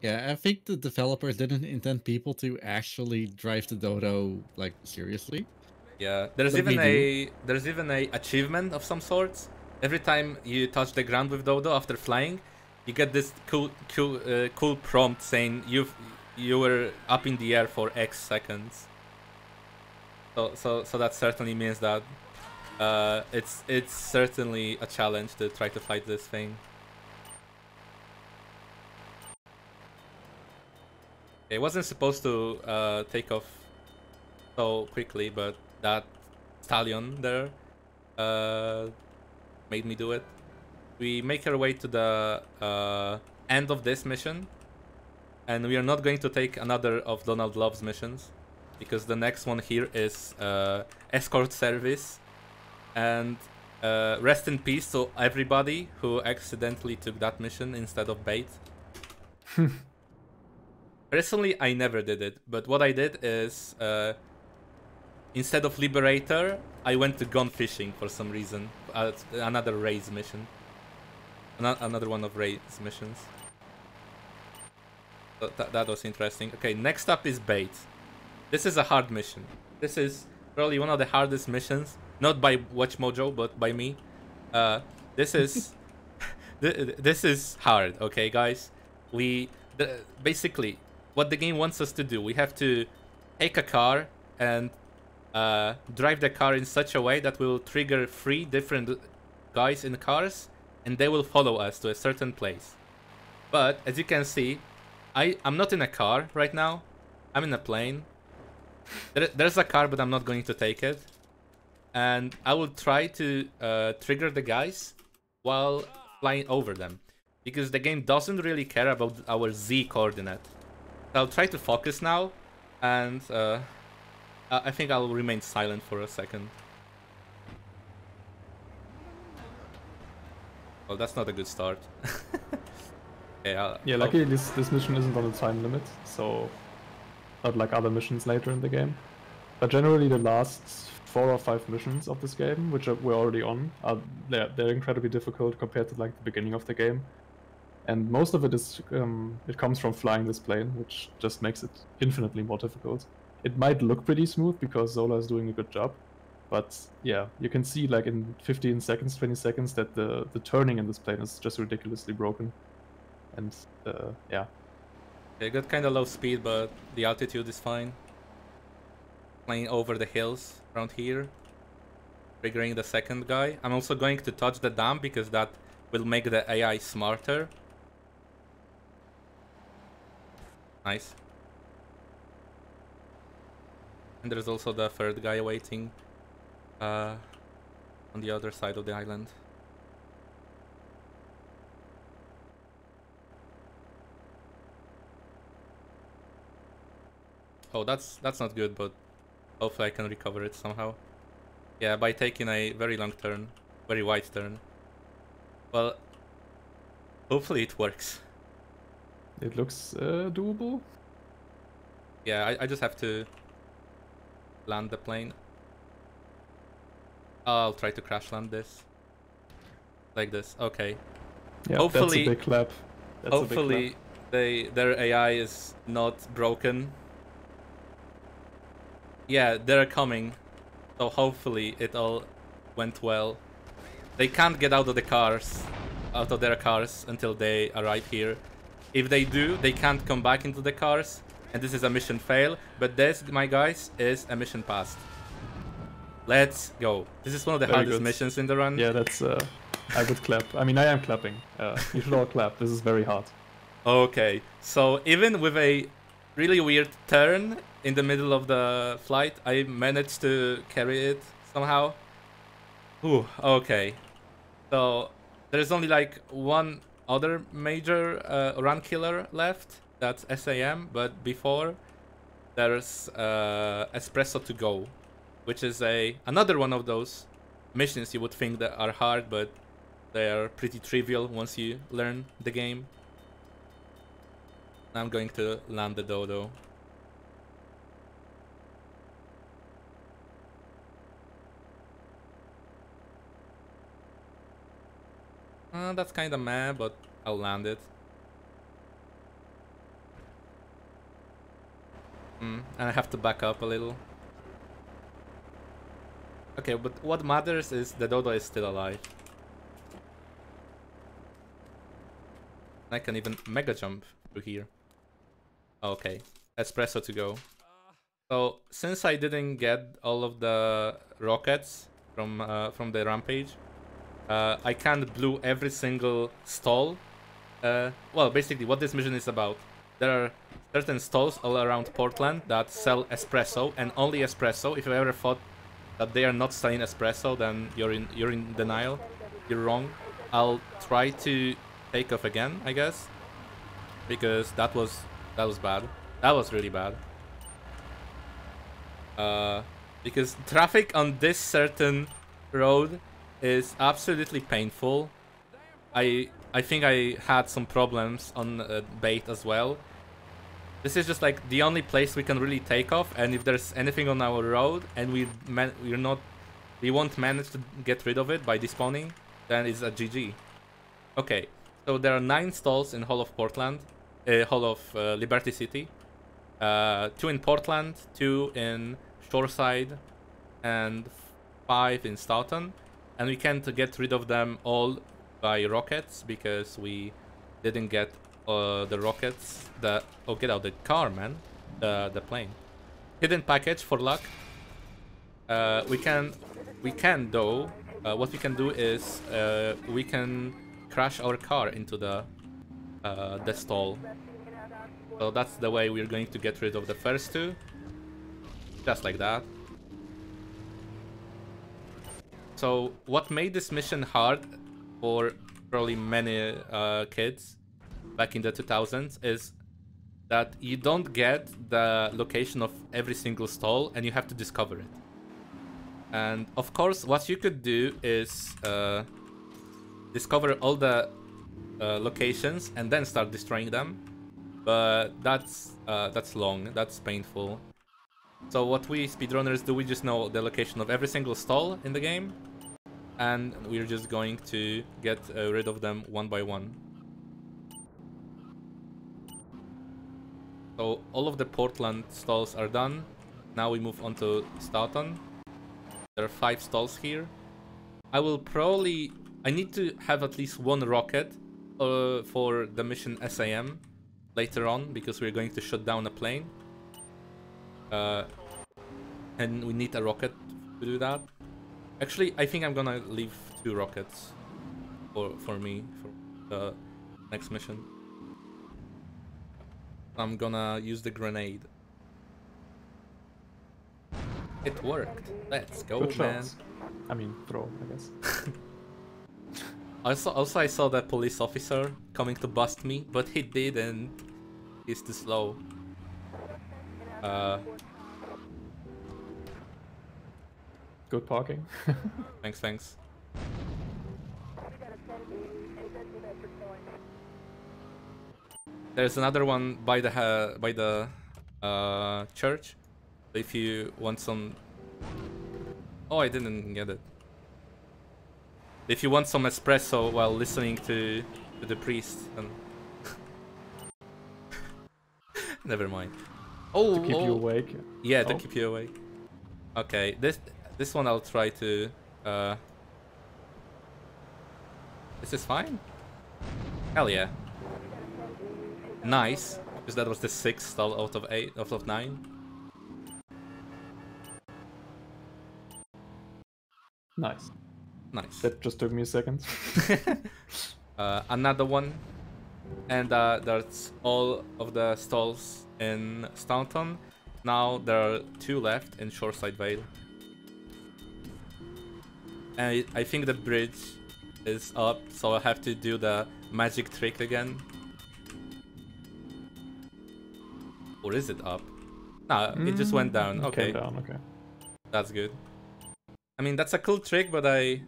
Yeah, I think the developers didn't intend people to actually drive the Dodo like seriously. Yeah, there's But even we a achievement of some sorts. Every time you touch the ground with Dodo after flying, you get this cool prompt saying you were up in the air for X seconds. So that certainly means that it's certainly a challenge to try to fight this thing. It wasn't supposed to take off so quickly, but that stallion there made me do it. We make our way to the end of this mission, and we are not going to take another of Donald Love's missions, because the next one here is escort service, and rest in peace to everybody who accidentally took that mission instead of bait. Personally, I never did it, but what I did is instead of Liberator, I went to gun fishing for some reason. Another raise mission. Another one of raise missions. So that was interesting. Okay, next up is bait. This is a hard mission. This is probably one of the hardest missions. Not by Watch Mojo, but by me. This is this is hard. Okay, guys. Basically, what the game wants us to do, we have to take a car and drive the car in such a way that we will trigger 3 different guys in cars, and they will follow us to a certain place. But as you can see, I'm not in a car right now. I'm in a plane. There's a car, but I'm not going to take it. And I will try to trigger the guys while flying over them, because the game doesn't really care about our Z coordinate. So I'll try to focus now, and I think I'll remain silent for a second. Well, that's not a good start. Okay, yeah, luckily this mission isn't on a time limit, so not like other missions later in the game. But generally the last 4 or 5 missions of this game, which we're already on, they're incredibly difficult compared to like the beginning of the game. And most of it is it comes from flying this plane, which just makes it infinitely more difficult. It might look pretty smooth because Zolaa is doing a good job, but yeah, you can see like in 15 seconds, 20 seconds that the turning in this plane is just ridiculously broken. And yeah. They got kind of low speed, but the altitude is fine. Flying over the hills around here, triggering the second guy. I'm also going to touch the dam because that will make the AI smarter. Nice. And there's also the third guy waiting on the other side of the island. Oh, that's not good, but hopefully I can recover it somehow. Yeah, by taking a very long turn, very wide turn. Well, hopefully it works. It looks doable. Yeah, I just have to land the plane. I'll try to crash land this. Like this, okay. Yeah, hopefully, that's a big clap. Hopefully their AI is not broken. Yeah, they're coming. So hopefully it all went well. They can't get out of their cars until they arrive here. If they do, they can't come back into the cars, and this is a mission fail. But this, my guys, is a mission passed. Let's go. This is one of the hardest missions in the run. Yeah, that's I would clap. I mean, I am clapping. You should all clap. This is very hard. Okay, so even with a really weird turn in the middle of the flight, I managed to carry it somehow. Ooh, okay. So there's only like one other major run killer left. That's SAM, but before there's Espresso to Go, which is another one of those missions you would think that are hard, but they are pretty trivial once you learn the game. I'm going to land the dodo. That's kind of meh, but I'll land it. And I have to back up a little. Okay, but what matters is the dodo is still alive. I can even mega jump through here. Okay, Espresso to go. So since I didn't get all of the rockets from the rampage, I can't blue every single stall. Well, basically what this mission is about. There are certain stalls all around Portland that sell espresso, and only espresso. If you ever thought that they are not selling espresso, then you're in denial. You're wrong. I'll try to take off again, I guess, because that was That was bad. That was really bad. Because traffic on this certain road is absolutely painful. I think I had some problems on bait as well. This is just like the only place we can really take off, and if there's anything on our road and we won't manage to get rid of it by despawning, then it's a GG. Okay, so there are 9 stalls in whole of Portland, whole of Liberty City. 2 in Portland, 2 in Shoreside, and 5 in Stoughton. And we can't get rid of them all by rockets because we didn't get the rockets. Oh, get out the car, man. The plane. Hidden package for luck. We can though. What we can do is we can crash our car into the stall. So that's the way we're going to get rid of the first 2. Just like that. So what made this mission hard for probably many kids back in the 2000s is that you don't get the location of every single stall and you have to discover it. And of course, what you could do is discover all the locations and then start destroying them. But that's long, that's painful. So what we speedrunners do, we just know the location of every single stall in the game, and we're just going to get rid of them one by one. So all of the Portland stalls are done. Now we move on to Stoughton. There are 5 stalls here. I need to have at least 1 rocket for the mission SAM later on, because we're going to shut down a plane. And we need a rocket to do that. Actually, I think I'm gonna leave 2 rockets for me for the next mission. I'm gonna use the grenade. It worked. Let's go, Good man. shots. I mean, throw, I guess. Also, I saw that police officer coming to bust me, but he didn't. He's too slow. Good parking. Thanks. There's another one by the church. If you want some... Oh, I didn't get it. If you want some espresso while listening to the priest, then... Never mind. Oh, to keep you awake. Yeah, to keep you awake. Okay, this one I'll try to... This is fine? Hell yeah. Nice, because that was the 6th stall out of 9. Nice. Nice. That just took me a second. Another one. And that's all of the stalls in Staunton. Now there are 2 left in Shoreside Vale. And I think the bridge is up, so I have to do the magic trick again. Or is it up? No, it just went down. Okay. Came down, okay. That's good. I mean, that's a cool trick, but it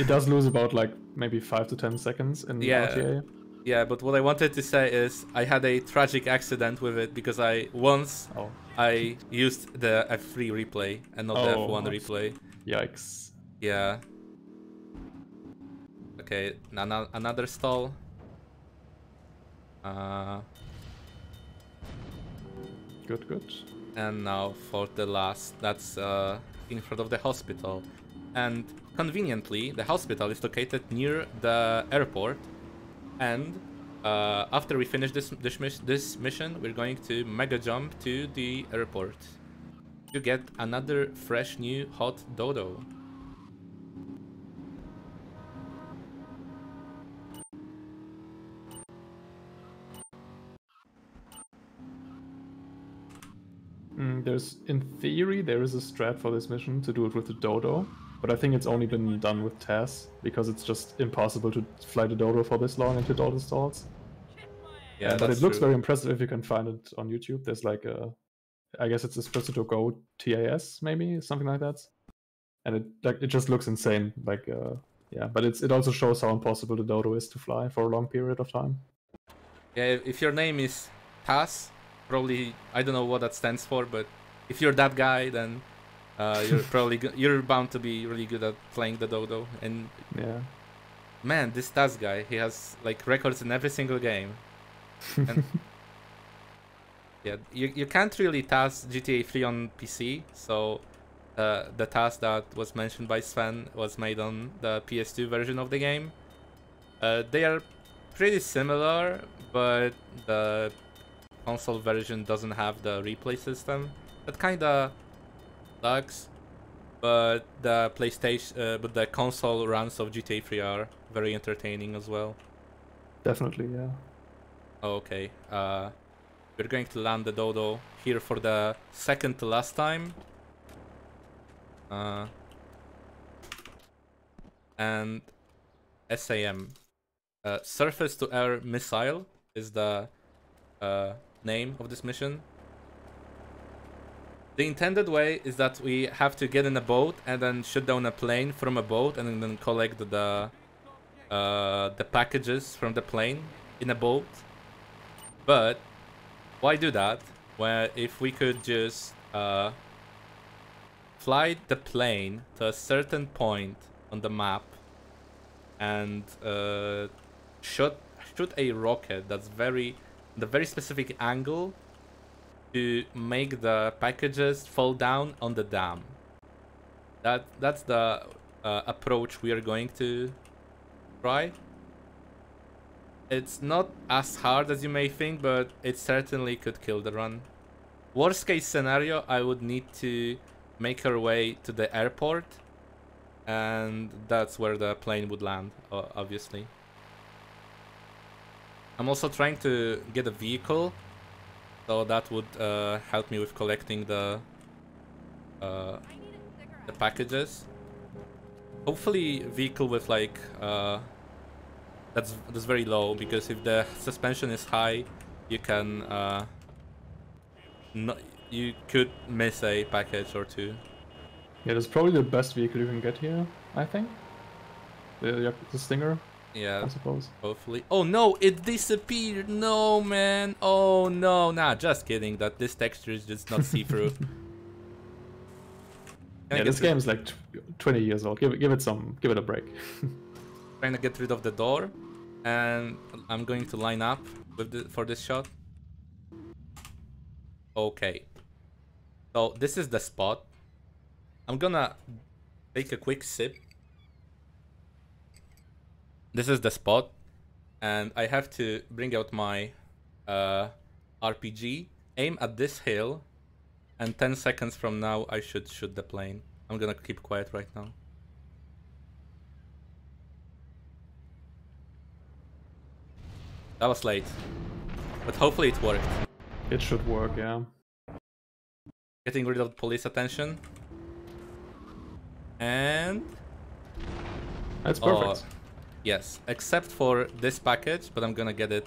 does lose about like maybe 5 to 10 seconds in RTA. Yeah, but what I wanted to say is I had a tragic accident with it because I used the F3 replay and not the F1 replay. Yikes. Yeah. Okay, another stall. Good. And now for the last, that's in front of the hospital. And conveniently, the hospital is located near the airport. And after we finish this mission, we're going to mega jump to the airport to get another fresh new hot dodo. In theory, there is a strat for this mission to do it with the dodo, but I think it's only been done with TAS, because it's just impossible to fly the dodo for this long and hit all the stalls. Yeah, but that's it looks true. very impressive if you can find it on YouTube. There's like I guess it's a Splitsville Go TAS, maybe something like that, and it just looks insane. Like yeah, but it also shows how impossible the dodo is to fly for a long period of time. Yeah, if your name is Taz, probably I don't know what that stands for, but if you're that guy, then you're probably you're bound to be really good at playing the dodo. And Yeah. man, this Taz guy, he has like records in every single game. And yeah, you can't really Taz GTA 3 on PC, so the task that was mentioned by Sven was made on the PS2 version of the game. They are pretty similar, but the console version doesn't have the replay system. That kinda sucks, but the but the console runs of GTA 3 are very entertaining as well. Definitely, yeah. Okay, we're going to land the dodo here for the second to last time. And SAM. Surface to Air Missile is the name of this mission. The intended way is that we have to get in a boat and then shoot down a plane from a boat and then collect the packages from the plane in a boat. But why do that? Where if we could just fly the plane to a certain point on the map and shoot a rocket that's the very specific angle to make the packages fall down on the dam. That's the approach we are going to try. It's not as hard as you may think, but it certainly could kill the run. Worst case scenario, I would need to make our way to the airport, and that's where the plane would land, obviously. I'm also trying to get a vehicle, so that would help me with collecting the packages. Hopefully vehicle with like that's very low, because if the suspension is high, you can you could miss a package or two. Yeah, that's probably the best vehicle you can get here, I think. The Stinger. Yeah, I suppose. Hopefully. Oh no, it disappeared. No, man. Oh no. Nah, just kidding. That this texture is just not see-through. Yeah, this game is like 20 years old. Give it a break. Trying to get rid of the door, and I'm going to line up with for this shot. Okay. So this is the spot. I'm gonna take a quick sip. This is the spot, and I have to bring out my RPG, aim at this hill, and 10 seconds from now I should shoot the plane. I'm gonna keep quiet right now. That was late, but hopefully it worked. It should work, yeah. Getting rid of police attention. And... That's perfect. Yes, except for this package, but I'm gonna get it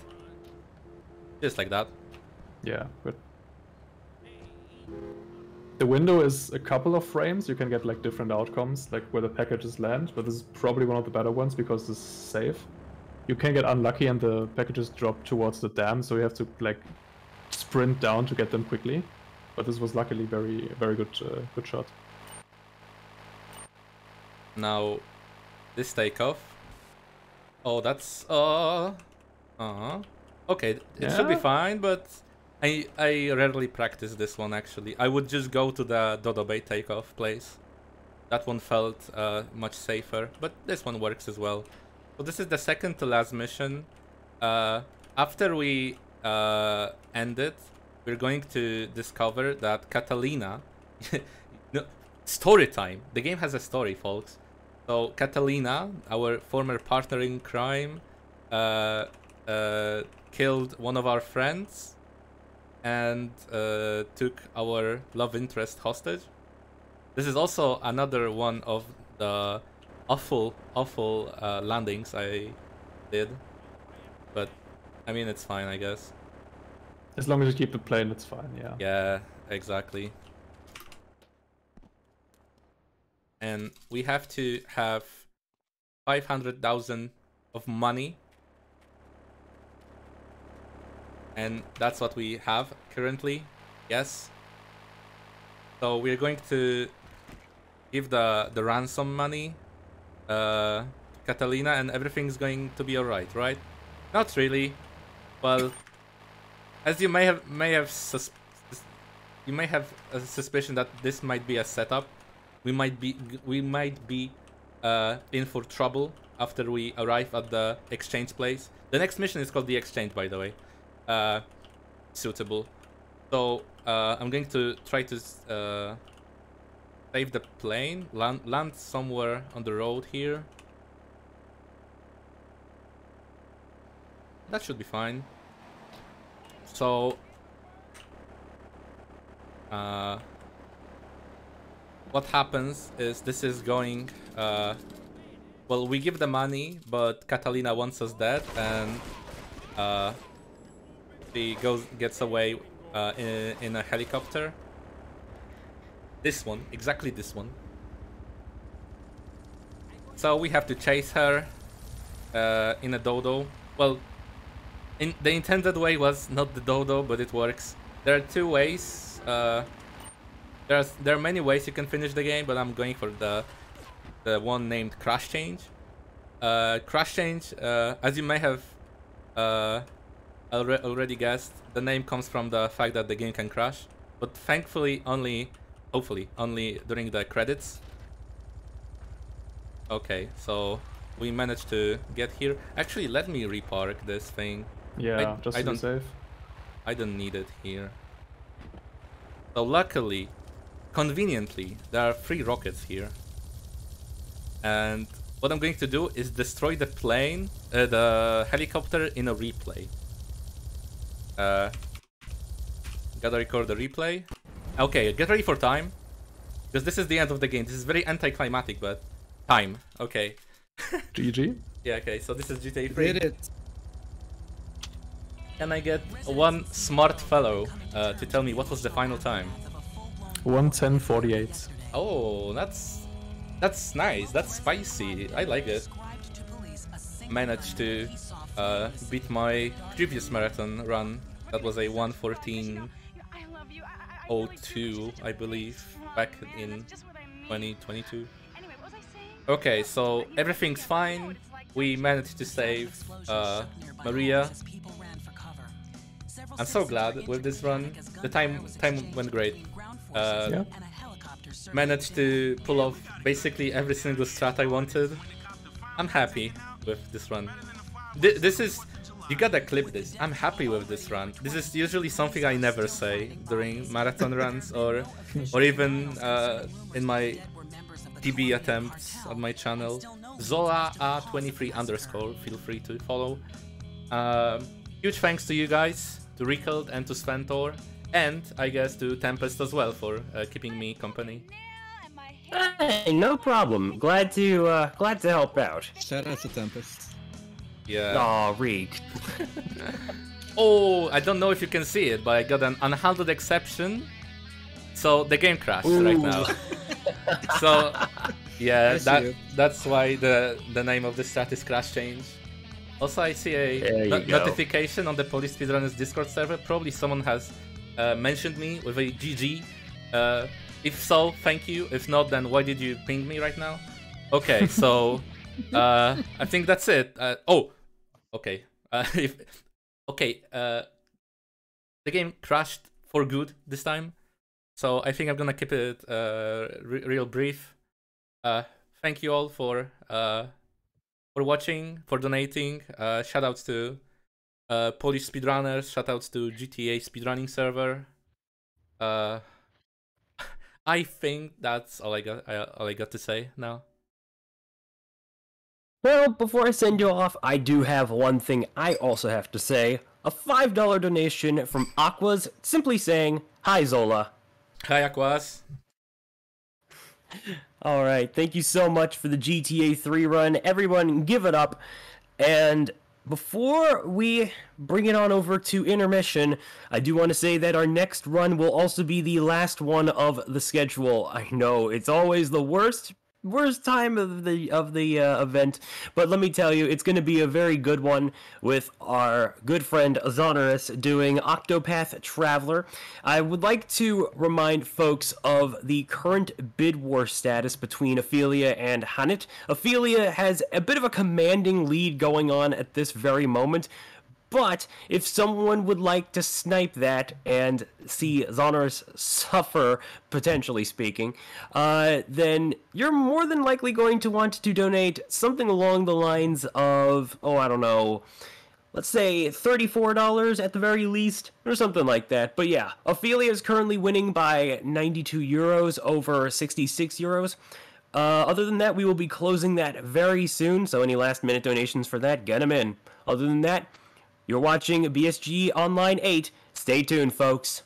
just like that. Yeah, good. The window is a couple of frames. You can get like different outcomes, like where the packages land, but this is probably one of the better ones because this is safe. You can get unlucky and the packages drop towards the dam, so you have to like sprint down to get them quickly. But this was luckily very good good shot. Now, this takeoff. Oh, that's okay, it should be fine, but I rarely practice this one actually. I would just go to the Dodo Bay takeoff place. That one felt much safer, but this one works as well. So this is the second to last mission. After we end it, we're going to discover that Catalina... No, story time! The game has a story, folks. So Catalina, our former partner in crime, killed one of our friends and took our love interest hostage. This is also another one of the awful landings I did. But I mean, it's fine, I guess. As long as you keep the plane, it's fine, yeah. Yeah, exactly. And we have to have 500,000 of money. And that's what we have currently. Yes. So we're going to give the ransom money Catalina, and everything's going to be alright, right? Not really. Well, as you may have a suspicion that this might be a setup. We might be in for trouble after we arrive at the exchange place. The next mission is called the exchange, by the way. Suitable. So I'm going to try to save the plane, land somewhere on the road here. That should be fine. So what happens is this is going well, we give the money, but Catalina wants us dead, and she gets away in a helicopter. This one, exactly this one. So we have to chase her in a dodo. Well, the intended way was not the dodo, but it works. There are two ways. There are many ways you can finish the game, but I'm going for the one named Crash Change. Crash Change, as you may have already guessed, the name comes from the fact that the game can crash, but thankfully hopefully only during the credits. Okay, so we managed to get here. Actually, let me repark this thing. Yeah, just to be safe. I don't need it here. So luckily, conveniently, there are 3 rockets here. And what I'm going to do is destroy the plane, the helicopter in a replay. Gotta record the replay. Okay, get ready for time. Because this is the end of the game. This is very anticlimactic, but time. Okay. GG? Yeah, okay, so this is GTA 3. Did it. Can I get one smart fellow to tell me what was the final time? 1:10:48. Oh, that's nice. That's spicy. I like it. Managed to beat my previous marathon run. That was a 1:14:02, I believe, back in 2022. Okay, so everything's fine. We managed to save Maria. I'm so glad with this run. The time went great. Yeah. Managed to pull off basically every single strat I wanted. I'm happy with this run. This is... You gotta clip this. I'm happy with this run. This is usually something I never say during marathon runs or even in my PB attempts on my channel. zolaa23_. Feel free to follow. Huge thanks to you guys, to Riekelt and to Sventor, and I guess to Tempest as well for keeping me company. Hey, no problem. Glad to help out. Shout out to Tempest. Yeah. Aw, Reek. Oh, I don't know if you can see it, but I got an unhandled exception. So the game crashed right now. So yeah, that's why the name of the stat is Crash Change. Also, I see a notification on the Police Speedrunners Discord server. Probably someone has mentioned me with a GG. If so, thank you. If not, then why did you ping me right now? Okay, so I think that's it. Oh, okay. The game crashed for good this time, so I think I'm gonna keep it real brief. Thank you all for watching, for donating. Shoutouts to Polish speedrunners. Shoutouts to GTA speedrunning server. I think that's all I got to say now. Well, before I send you off, I do have one thing I also have to say. A $5 donation from Aquas, simply saying, "Hi Zola." Hi Aquas. Alright, thank you so much for the GTA 3 run. Everyone, give it up. And before we bring it on over to intermission, I do want to say that our next run will also be the last one of the schedule. I know it's always the worst time of the event, but let me tell you, it's going to be a very good one with our good friend Zonorous doing Octopath Traveler. I would like to remind folks of the current bid war status between Ophelia and Hanit. Ophelia has a bit of a commanding lead going on at this very moment, but if someone would like to snipe that and see Zonorous suffer, potentially speaking, then you're more than likely going to want to donate something along the lines of, I don't know, let's say $34 at the very least, or something like that. But yeah, Ophelia is currently winning by 92 euros over 66 euros. Other than that, we will be closing that very soon, so any last-minute donations for that, get them in. Other than that, you're watching BSG Online 8. Stay tuned, folks.